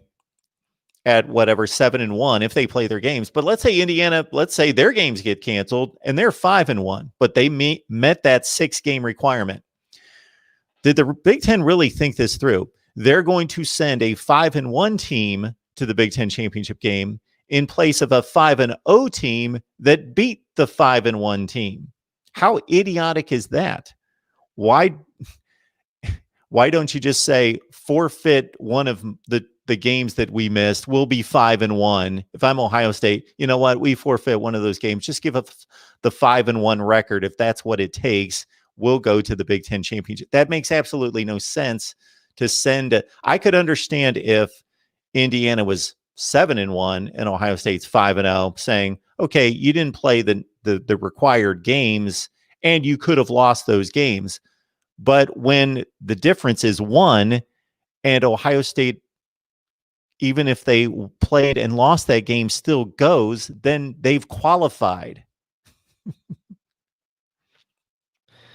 at whatever 7-1 if they play their games. But let's say their games get canceled and they're 5-1, but they met that 6-game requirement. Did the Big Ten really think this through? They're going to send a 5-1 team to the Big Ten championship game in place of a 5-0 team that beat the 5-1 team. How idiotic is that? Why don't you just say forfeit one of the games that we missed? We'll be 5-1. If I'm Ohio State, you know what? We forfeit one of those games. Just give us the 5-1 record. If that's what it takes, we'll go to the Big Ten championship. That makes absolutely no sense to send. I could understand if Indiana was 7-1 and Ohio State's 5-0, saying, okay, you didn't play the required games and you could have lost those games. But when the difference is 1 and Ohio State, even if they played and lost that game, still goes, then they've qualified.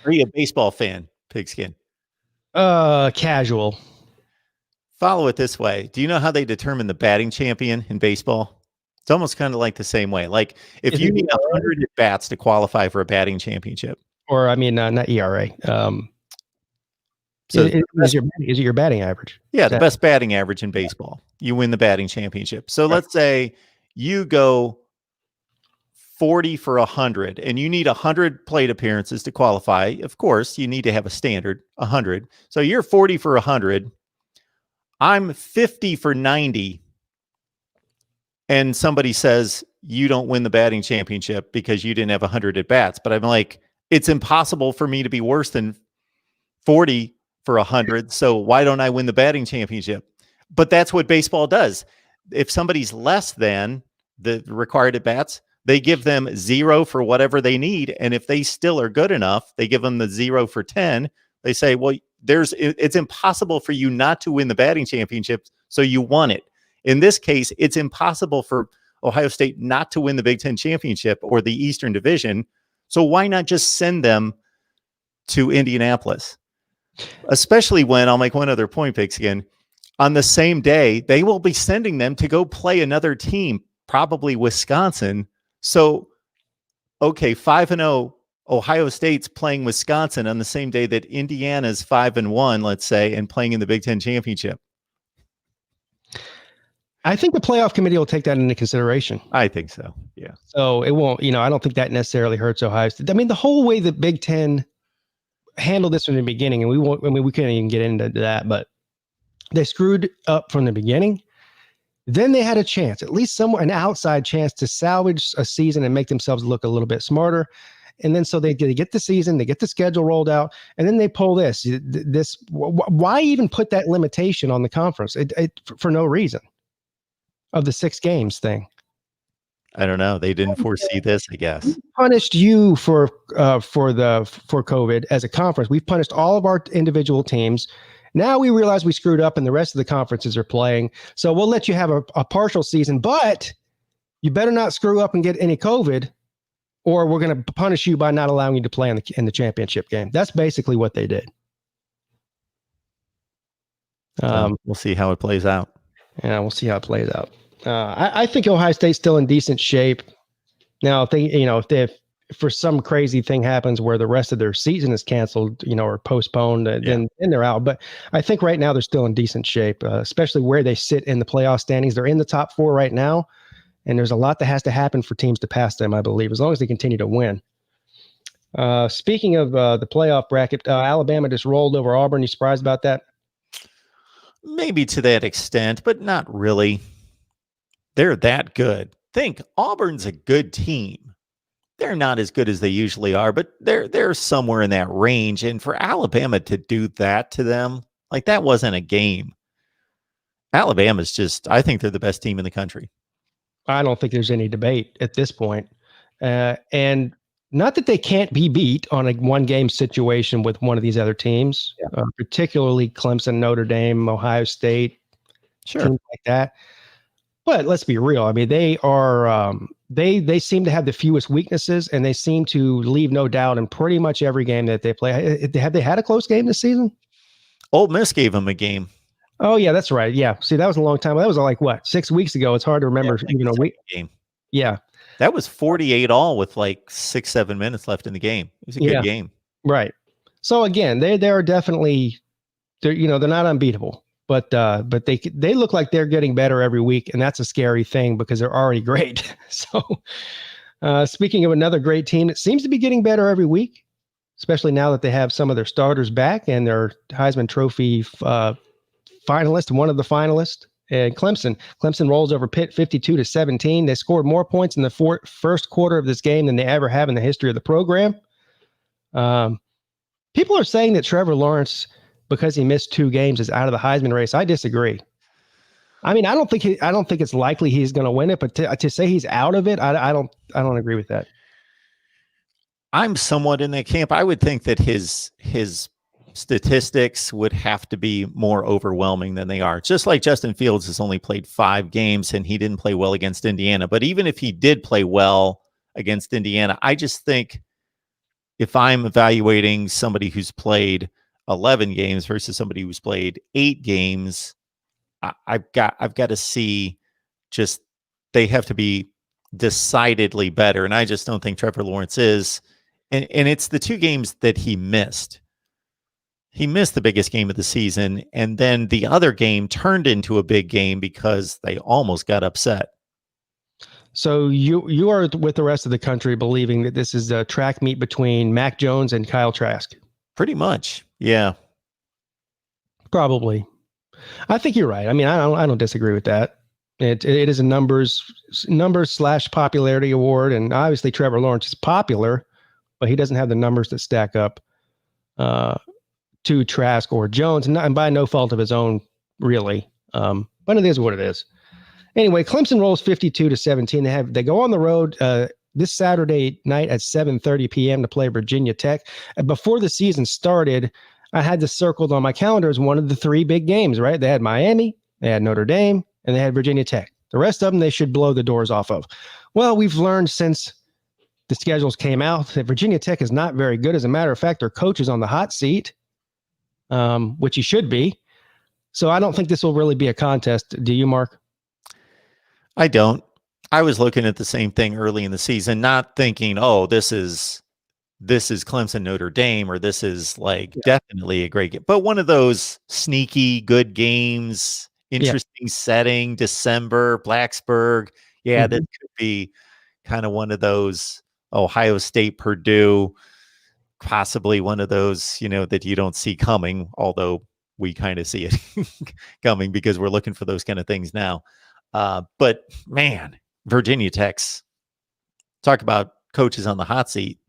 Are you a baseball fan, Pigskin? Casual. Follow it this way. Do you know how they determine the batting champion in baseball? It's almost kind of like the same way. Like if Is you it need ERA? 100 at bats to qualify for a batting championship. Or I mean, not ERA. So Is it your batting average? yeah, the best batting average in baseball. You win the batting championship. So let's say you go 40 for 100 and you need 100 plate appearances to qualify. Of course, you need to have a standard 100. So you're 40 for 100. I'm 50 for 90. And somebody says you don't win the batting championship because you didn't have 100 at bats. But I'm like, it's impossible for me to be worse than 40 for 100. So why don't I win the batting championship? But that's what baseball does. If somebody's less than the required at bats, they give them 0 for whatever they need. And if they still are good enough, they give them the 0 for 10. They say, well, it's impossible for you not to win the batting championship. So you won it. In this case, it's impossible for Ohio State not to win the Big Ten championship or the Eastern Division. So why not just send them to Indianapolis? Especially when, I'll make one other point, Pigskin, on the same day, they will be sending them to go play another team, probably Wisconsin. So, okay, 5-0, Ohio State's playing Wisconsin on the same day that Indiana's 5-1, let's say, and playing in the Big Ten championship. I think the playoff committee will take that into consideration. I think so. Yeah. So it won't, I don't think that necessarily hurts Ohio State. I mean, the whole way the Big Ten handled this from the beginning, and we couldn't even get into that, but they screwed up from the beginning. Then they had a chance, at least an outside chance to salvage a season and make themselves look a little bit smarter. And then so they get the season, they get the schedule rolled out, and then they pull this. Why even put that limitation on the conference? For no reason. Of the 6 games thing. I don't know. They didn't foresee this, I guess. We punished you for COVID as a conference. We've punished all of our individual teams. Now we realize we screwed up and the rest of the conferences are playing. So we'll let you have a partial season, but you better not screw up and get any COVID, or we're going to punish you by not allowing you to play in the championship game. That's basically what they did. We'll see how it plays out. Yeah, we'll see how it plays out. I think Ohio State's still in decent shape. Now, if for some crazy thing happens where the rest of their season is canceled, or postponed, then they're out. But I think right now they're still in decent shape, especially where they sit in the playoff standings. They're in the top 4 right now, and there's a lot that has to happen for teams to pass them, I believe, as long as they continue to win. Speaking of the playoff bracket, Alabama just rolled over Auburn. You surprised about that? Maybe to that extent, but not really. They're that good. Think Auburn's a good team. They're not as good as they usually are, but they're somewhere in that range. And for Alabama to do that to them, like that wasn't a game. Alabama's I think they're the best team in the country. I don't think there's any debate at this point. And not that they can't be beat on a one-game situation with one of these other teams, particularly Clemson, Notre Dame, Ohio State, teams like that. But let's be real. I mean, they are they seem to have the fewest weaknesses, and they seem to leave no doubt in pretty much every game that they play. Have they had a close game this season? Ole Miss gave them a game. Oh yeah, that's right. Yeah, see, that was a long time. That was like what, 6 weeks ago. It's hard to remember even a week. Game. Yeah. That was 48-all with like 6-7 minutes left in the game. It was a good game. Right. So again, they're definitely they're not unbeatable, but they look like they're getting better every week, and that's a scary thing because they're already great. So speaking of another great team that seems to be getting better every week, especially now that they have some of their starters back and their Heisman Trophy finalist, one of the finalists. And Clemson rolls over Pitt 52-17. They scored more points in the first quarter of this game than they ever have in the history of the program. People are saying that Trevor Lawrence, because he missed 2 games, is out of the Heisman race. I disagree. I mean, I don't think it's likely he's going to win it, but to say he's out of it, I don't agree with that. I'm somewhat in that camp. I would think that his statistics would have to be more overwhelming than they are. Just like Justin Fields has only played 5 games and he didn't play well against Indiana. But even if he did play well against Indiana, I just think if I'm evaluating somebody who's played 11 games versus somebody who's played 8 games, I've got to see just they have to be decidedly better, and I just don't think Trevor Lawrence is. And it's the 2 games that he missed. He missed the biggest game of the season, and then the other game turned into a big game because they almost got upset. So you are with the rest of the country believing that this is a track meet between Mac Jones and Kyle Trask? Pretty much, yeah. Probably. I think you're right. I mean, I don't disagree with that. It is a numbers / popularity award, and obviously Trevor Lawrence is popular, but he doesn't have the numbers that stack up to Trask or Jones, and by no fault of his own, really. But it is what it is. Anyway, Clemson rolls 52-17. They go on the road this Saturday night at 7:30 p.m. to play Virginia Tech. And before the season started, I had this circled on my calendar as one of the 3 big games, right? They had Miami, they had Notre Dame, and they had Virginia Tech. The rest of them, they should blow the doors off of. Well, we've learned since the schedules came out that Virginia Tech is not very good. As a matter of fact, their coach is on the hot seat, which he should be. So I don't think this will really be a contest. Do you, Mark? I don't. I was looking at the same thing early in the season, not thinking, oh, this is Clemson Notre Dame, or this is definitely a great game. But one of those sneaky good games, interesting setting, December, Blacksburg. Yeah, this could be kind of one of those Ohio State, Purdue, possibly one of those, that you don't see coming, although we kind of see it coming because we're looking for those kind of things now. But man, Virginia Tech's, talk about coaches on the hot seat.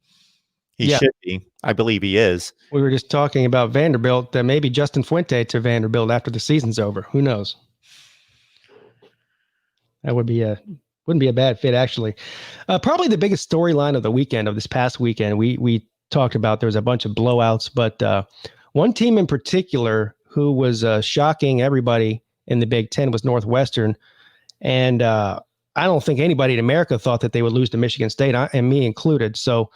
He should be. I believe he is. We were just talking about Vanderbilt, maybe Justin Fuente to Vanderbilt after the season's over. Who knows? That wouldn't be a bad fit, actually. Probably the biggest storyline of the weekend, of this past weekend, we talked about. There was a bunch of blowouts, but one team in particular who was shocking everybody in the Big Ten was Northwestern. And I don't think anybody in America thought that they would lose to Michigan State, and me included. So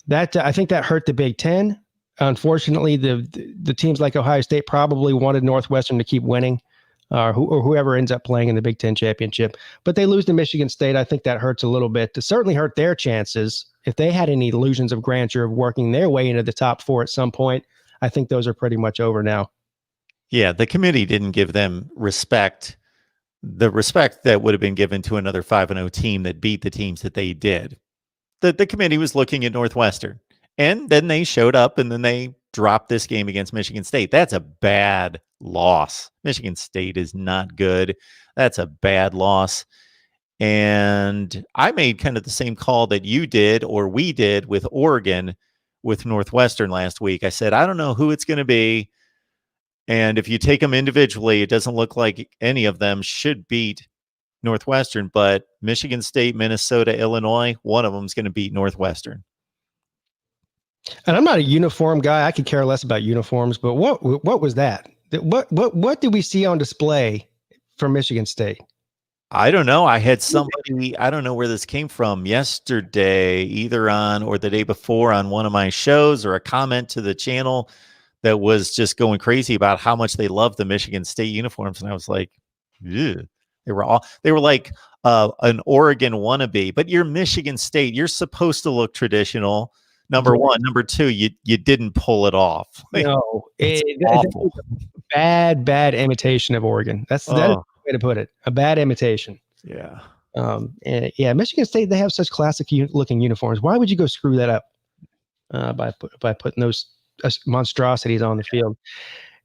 that I think that hurt the Big Ten. Unfortunately, the teams like Ohio State probably wanted Northwestern to keep winning, or whoever ends up playing in the Big Ten championship. But they lose to Michigan State. I think that hurts a little bit. To certainly hurt their chances. If they had any illusions of grandeur of working their way into the top 4 at some point, I think those are pretty much over now. Yeah, the committee didn't give them respect. The respect that would have been given to another 5-0 team that beat the teams that they did. The committee was looking at Northwestern, and then they showed up, and then they dropped this game against Michigan State. That's a bad loss. Michigan State is not good. That's a bad loss. And I made kind of the same call that you did, or we did, with Oregon, with Northwestern last week. I said, I don't know who it's going to be. And if you take them individually, it doesn't look like any of them should beat Northwestern, but Michigan State, Minnesota, Illinois, one of them is going to beat Northwestern. And I'm not a uniform guy. I could care less about uniforms, but what was that? What did we see on display for Michigan State? I don't know. I had somebody, I don't know where this came from, yesterday, either on or the day before on one of my shows, or a comment to the channel that was just going crazy about how much they love the Michigan State uniforms. And I was like, ew. They were like an Oregon wannabe, but you're Michigan State. You're supposed to look traditional. Number one. Number two, you didn't pull it off. No, it's awful. Bad imitation of Oregon. That's the way to put it. A bad imitation. Yeah. And Michigan State, they have such classic looking uniforms. Why would you go screw that up by putting those monstrosities on the field?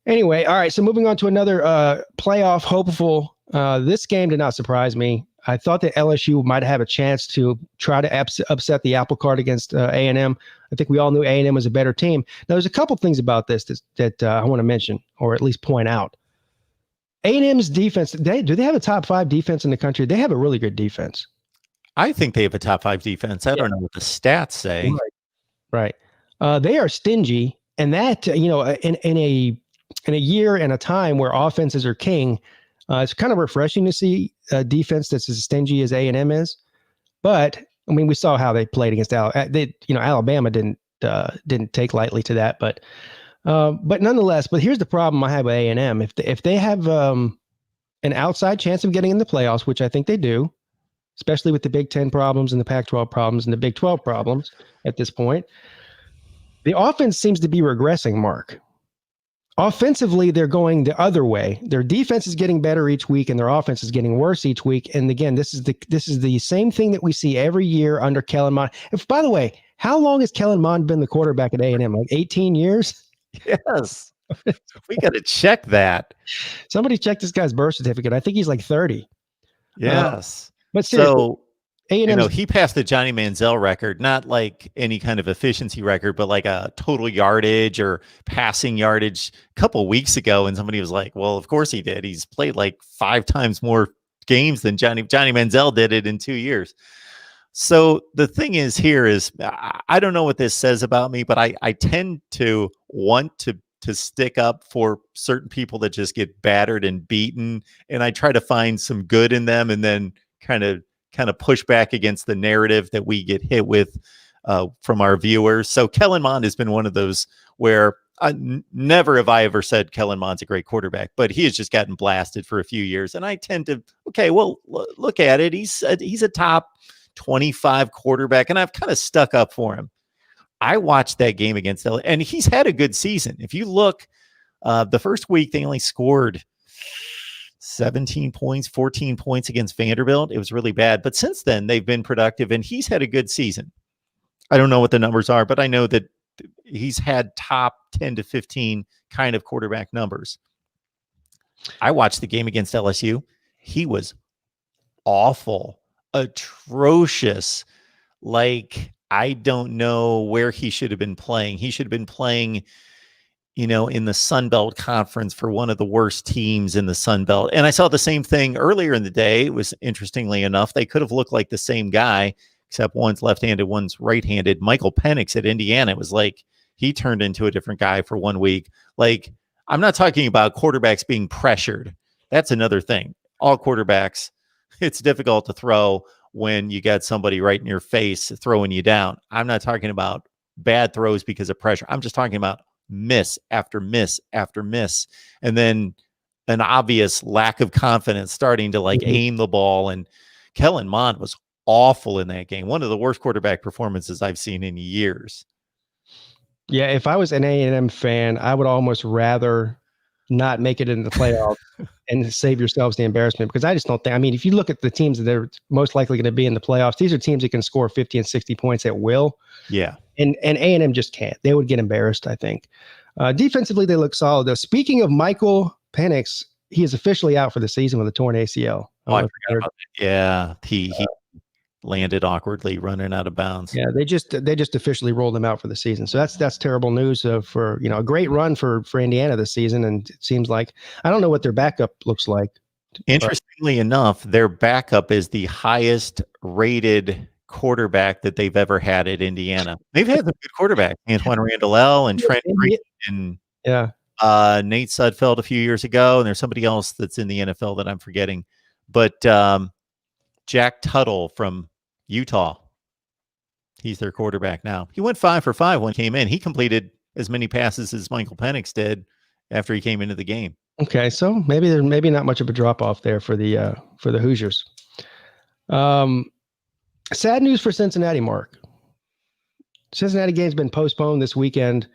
Anyway, all right. So moving on to another playoff hopeful. This game did not surprise me. I thought that LSU might have a chance to try to upset the apple cart against A&M. I think we all knew A&M was a better team. Now, there's a couple things about this that I want to mention, or at least point out. A&M's defense, do they have a top 5 defense in the country? They have a really good defense. I think they have a top 5 defense. I don't know what the stats say. Right. They are stingy, and that, in a year and a time where offenses are king, it's kind of refreshing to see a defense that's as stingy as A&M is. But I mean, we saw how they played against Alabama. Alabama didn't didn't take lightly to that, but nonetheless. But here's the problem I have with A&M. If they have an outside chance of getting in the playoffs, which I think they do, especially with the Big Ten problems and the Pac-12 problems and the Big 12 problems at this point, the offense seems to be regressing, Mark. Offensively, they're going the other way. Their defense is getting better each week, and their offense is getting worse each week. And again, this is the same thing that we see every year under Kellen Mond. By the way, how long has Kellen Mond been the quarterback at A&M? Like 18 years? Yes. We got to check that. Somebody check this guy's birth certificate. I think he's like 30. Yes. But seriously, so A&M, he passed the Johnny Manziel record, not like any kind of efficiency record, but like a total yardage or passing yardage a couple of weeks ago. And somebody was like, well, of course he did. He's played like 5 times more games than Johnny Manziel did it in 2 years. So the thing is here is, I don't know what this says about me, but I tend to want to stick up for certain people that just get battered and beaten. And I try to find some good in them and then kind of push back against the narrative that we get hit with from our viewers. So Kellen Mond has been one of those where never have I ever said Kellen Mond's a great quarterback, but he has just gotten blasted for a few years. And I tend to, okay, well, look at it. He's a top 25 quarterback, and I've kind of stuck up for him. I watched that game against LA, and he's had a good season. If you look, the first week, they only scored 17 points, 14 points against Vanderbilt. It was really bad. But since then, they've been productive, and he's had a good season. I don't know what the numbers are, but I know that he's had top 10 to 15 kind of quarterback numbers. I watched the game against LSU. He was awful, atrocious. Like, I don't know where he should have been playing. He should have been playing, in the Sun Belt Conference for one of the worst teams in the Sun Belt. And I saw the same thing earlier in the day. It was, interestingly enough, they could have looked like the same guy, except one's left-handed, one's right-handed. Michael Penix at Indiana, it was like he turned into a different guy for 1 week. Like, I'm not talking about quarterbacks being pressured. That's another thing. All quarterbacks, it's difficult to throw when you got somebody right in your face throwing you down. I'm not talking about bad throws because of pressure. I'm just talking about miss after miss after miss. And then an obvious lack of confidence starting to aim the ball. And Kellen Mond was awful in that game. One of the worst quarterback performances I've seen in years. Yeah, if I was an A&M fan, I would almost rather not make it into the playoffs and save yourselves the embarrassment, because I just don't think, if you look at the teams that are most likely going to be in the playoffs, these are teams that can score 50 and 60 points at will. Yeah. And A&M just can't. They would get embarrassed, I think. Defensively, they look solid, though. Speaking of Michael Penix, he is officially out for the season with a torn ACL. I forgot about that. Yeah, he landed awkwardly running out of bounds. Yeah, they just officially rolled him out for the season. So that's terrible news for a great run for Indiana this season. And it seems like, I don't know what their backup looks like. Interestingly enough, their backup is the highest rated quarterback that they've ever had at Indiana. They've had some good quarterbacks, Antoine Randall and Trent Green and Nate Sudfeld a few years ago. And there's somebody else that's in the NFL that I'm forgetting. But Jack Tuttle from Utah, he's their quarterback now. He went 5 for 5 when he came in. He completed as many passes as Michael Penix did after he came into the game. Okay, so maybe there's not much of a drop off there for the Hoosiers. Sad news for Cincinnati, Mark. Cincinnati game's been postponed this weekend.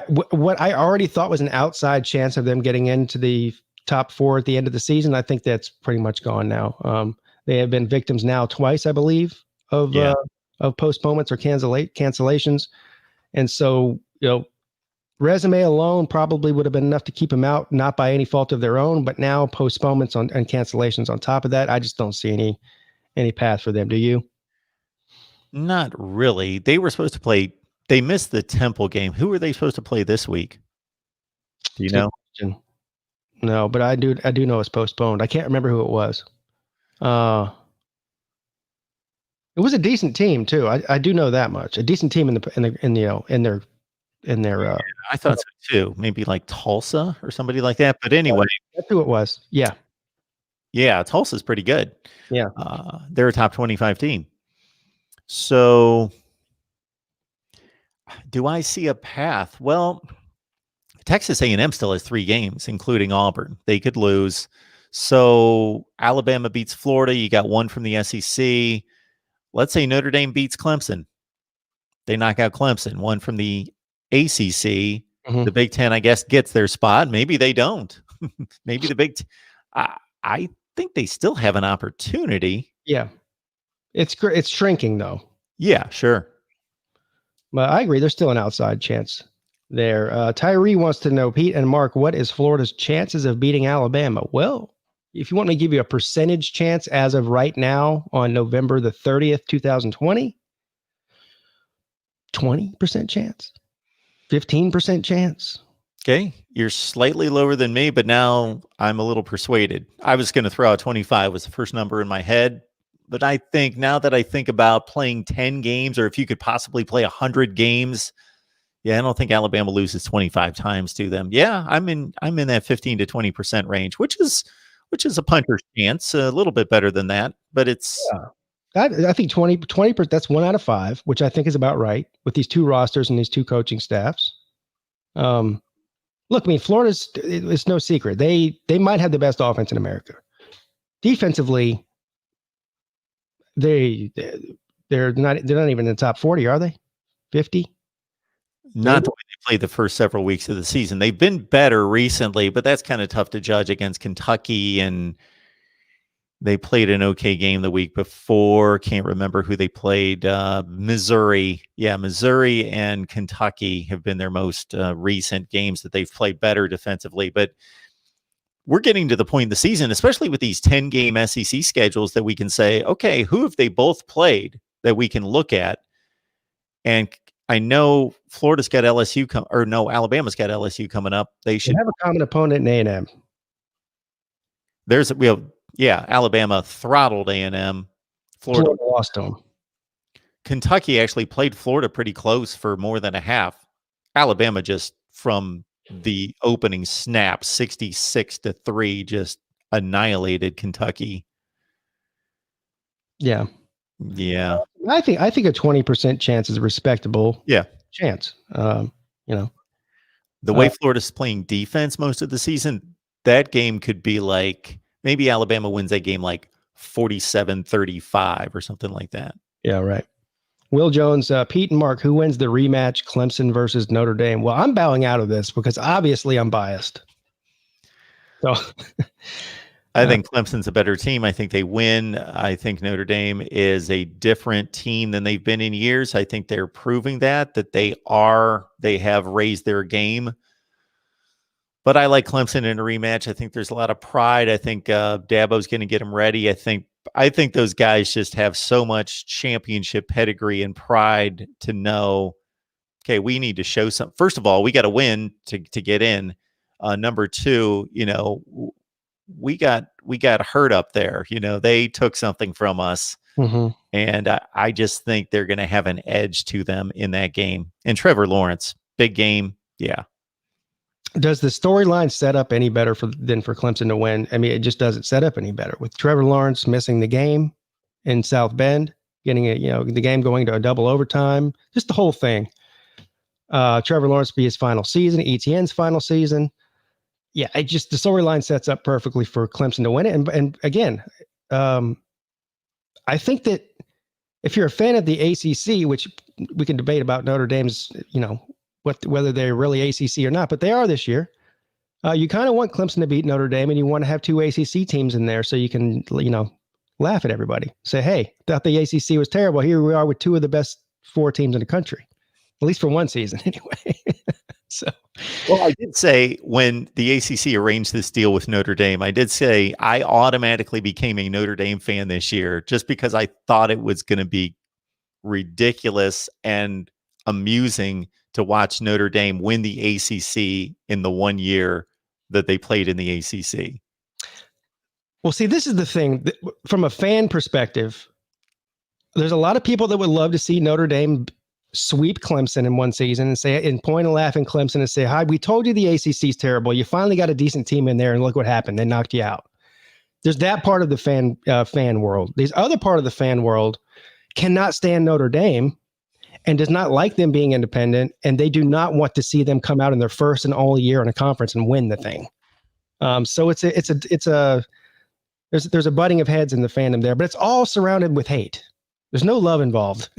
What I already thought was an outside chance of them getting into the top 4 at the end of the season, I think that's pretty much gone now. They have been victims now twice, I believe, of postponements or cancellations. And so, resume alone probably would have been enough to keep them out, not by any fault of their own, but now postponements and cancellations on top of that. I just don't see any path for them. Do you? Not really. They were supposed to play. They missed the Temple game. Who were they supposed to play this week? Do you know? No, but I do know it's postponed. I can't remember who it was. It was a decent team too. I do know that much. A decent team in their. I thought so too. Maybe like Tulsa or somebody like that. But anyway, that's who it was. Yeah. Yeah, Tulsa's pretty good. Yeah. They're a top 25 team. So Do I see a path? Well, Texas A&M still has 3 games, including Auburn. They could lose. So Alabama beats Florida. You got one from the SEC. Let's say Notre Dame beats Clemson. They knock out Clemson. One from the ACC. The Big Ten, I guess, gets their spot. Maybe they don't. Maybe the I think they still have an opportunity. Yeah. It's shrinking, though. Yeah, sure. But I agree. There's still an outside chance there. Tyree wants to know, Pete and Mark, what is Florida's chances of beating Alabama? Well, if you want me to give you a percentage chance as of right now on November the 30th, 2020, 20% chance, 15% chance. Okay. You're slightly lower than me, but now I'm a little persuaded. I was going to throw out 25 was the first number in my head. But I think now that I think about playing 10 games, or if you could possibly play 100 games, yeah, I don't think Alabama loses 25 times to them. Yeah, I'm in that 15 to 20% range, which is a puncher's chance, a little bit better than that, but it's I think 20%, that's 1 out of 5, which I think is about right with these 2 rosters and these 2 coaching staffs. Look, I mean, it's no secret. They might have the best offense in America. Defensively, they're not even in the top 40, are they? 50? Not the way they played the first several weeks of the season. They've been better recently, but that's kind of tough to judge against Kentucky, and they played an okay game the week before. Can't remember who they played. Missouri. Yeah, Missouri and Kentucky have been their most recent games that they've played better defensively. But we're getting to the point in the season, especially with these 10-game SEC schedules, that we can say, okay, who have they both played that we can look at? And I know Florida's got LSU Alabama's got LSU coming up. They should have a common opponent in A&M. Alabama throttled A&M. Florida lost them. Kentucky actually played Florida pretty close for more than a half. Alabama just from the opening snap, 66-3, just annihilated Kentucky. Yeah. Yeah. I think a 20% chance is a respectable chance. The way Florida's playing defense most of the season, that game could be like, maybe Alabama wins that game like 47-35 or something like that. Yeah, right. Will Jones, Pete and Mark, who wins the rematch, Clemson versus Notre Dame? Well, I'm bowing out of this because obviously I'm biased. So I think Clemson's a better team. I think they win. I think Notre Dame is a different team than they've been in years. I think they're proving that they have raised their game. But I like Clemson in a rematch. I think there's a lot of pride. I think Dabo's going to get them ready. I think those guys just have so much championship pedigree and pride to know, okay, we need to show some. First of all, we got to win to get in. Number 2, we got hurt up there. They took something from us. Mm-hmm. And I just think they're going to have an edge to them in that game. And Trevor Lawrence, big game. Yeah. Does the storyline set up any better than for Clemson to win? I mean, it just doesn't set up any better with Trevor Lawrence missing the game in South Bend, getting the game going to a double overtime, just the whole thing. Trevor Lawrence be his final season, ETN's final season. Yeah, the storyline sets up perfectly for Clemson to win it. And again, I think that if you're a fan of the ACC, which we can debate about Notre Dame's, whether they're really ACC or not, but they are this year. You kind of want Clemson to beat Notre Dame, and you want to have 2 ACC teams in there so you can, laugh at everybody. Say, hey, thought the ACC was terrible. Here we are with 2 of the best 4 teams in the country, at least for one season anyway. Well, I did say when the ACC arranged this deal with Notre Dame, I did say I automatically became a Notre Dame fan this year just because I thought it was going to be ridiculous and amusing to watch Notre Dame win the ACC in the 1 year that they played in the ACC. Well, see, this is the thing. From a fan perspective, there's a lot of people that would love to see Notre Dame sweep Clemson in one season and point and laugh in Clemson and say, hi, we told you the ACC is terrible. You finally got a decent team in there, and look what happened. They knocked you out. There's that part of the fan world. These other part of the fan world cannot stand Notre Dame and does not like them being independent, and they do not want to see them come out in their first and only year in a conference and win the thing. So there's a butting of heads in the fandom there, but it's all surrounded with hate. There's no love involved.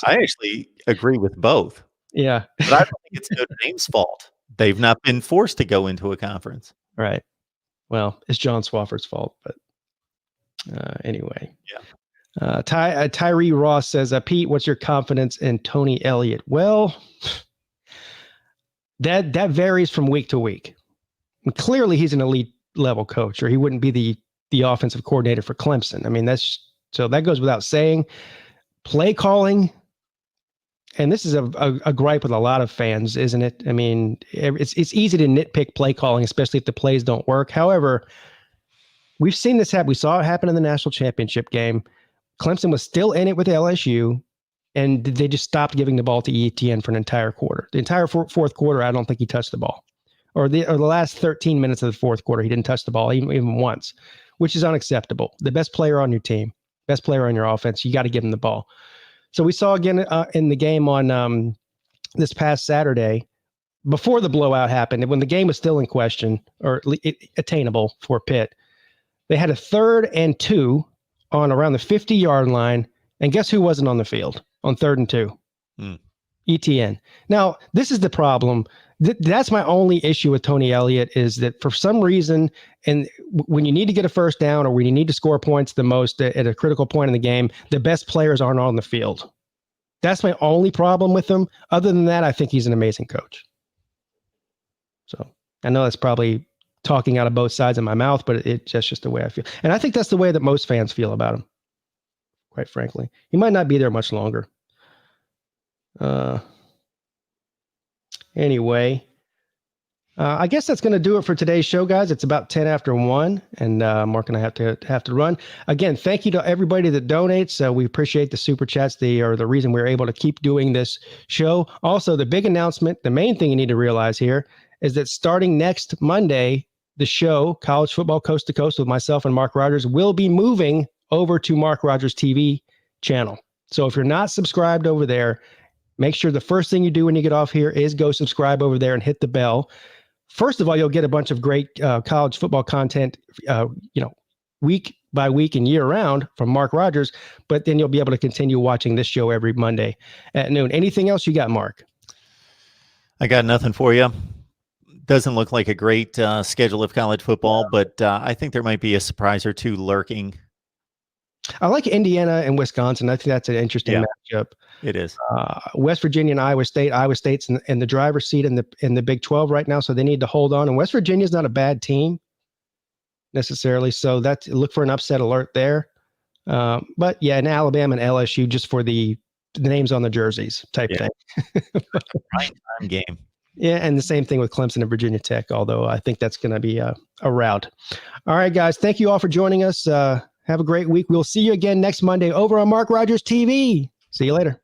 I actually agree with both. Yeah. But I don't think it's Notre Dame's fault. They've not been forced to go into a conference. Right. Well, it's John Swofford's fault, but anyway. Yeah. Tyree Ross says, Pete, what's your confidence in Tony Elliott? Well, that varies from week to week. And clearly, he's an elite level coach, or he wouldn't be the offensive coordinator for Clemson. I mean, so that goes without saying. Play calling, and this is a gripe with a lot of fans, isn't it? I mean, it's easy to nitpick play calling, especially if the plays don't work. However, we've seen this happen. We saw it happen in the national championship game. Clemson was still in it with LSU, and they just stopped giving the ball to ETN for an entire quarter. The entire fourth quarter, I don't think he touched the ball. Or the last 13 minutes of the fourth quarter, he didn't touch the ball even once, which is unacceptable. The best player on your team, best player on your offense, you got to give him the ball. So we saw again in the game on this past Saturday, before the blowout happened, when the game was still in question or attainable for Pitt, they had a 3rd and 2 on around the 50-yard line, and guess who wasn't on the field on 3rd and 2? ETN. Now, this is the problem. That's my only issue with Tony Elliott, is that for some reason, and when you need to get a first down or when you need to score points the most at a critical point in the game, the best players aren't on the field. That's my only problem with him. Other than that, I think he's an amazing coach. So I know that's probably talking out of both sides of my mouth, but it's just the way I feel. And I think that's the way that most fans feel about him, quite frankly. He might not be there much longer. Anyway, I guess that's going to do it for today's show, guys. It's about 10 after 1, and Mark and I have to run. Again, thank you to everybody that donates. We appreciate the super chats. They are the reason we're able to keep doing this show. Also, the big announcement, the main thing you need to realize here is that starting next Monday, the show, College Football Coast to Coast with myself and Mark Rogers, will be moving over to Mark Rogers TV channel. So if you're not subscribed over there, make sure the first thing you do when you get off here is go subscribe over there and hit the bell. First of all, you'll get a bunch of great college football content, week by week and year round from Mark Rogers, but then you'll be able to continue watching this show every Monday at noon. Anything else you got, Mark? I got nothing for you. Doesn't look like a great schedule of college football, but I think there might be a surprise or two lurking. I like Indiana and Wisconsin. I think that's an interesting matchup. It is. West Virginia and Iowa State. Iowa State's in the driver's seat in the Big 12 right now, so they need to hold on. And West Virginia's not a bad team necessarily, so look for an upset alert there. But yeah, in Alabama and LSU, just for the names on the jerseys type thing. Prime time game. Yeah, and the same thing with Clemson and Virginia Tech, although I think that's going to be a rout. All right, guys, thank you all for joining us. Have a great week. We'll see you again next Monday over on Mark Rogers TV. See you later.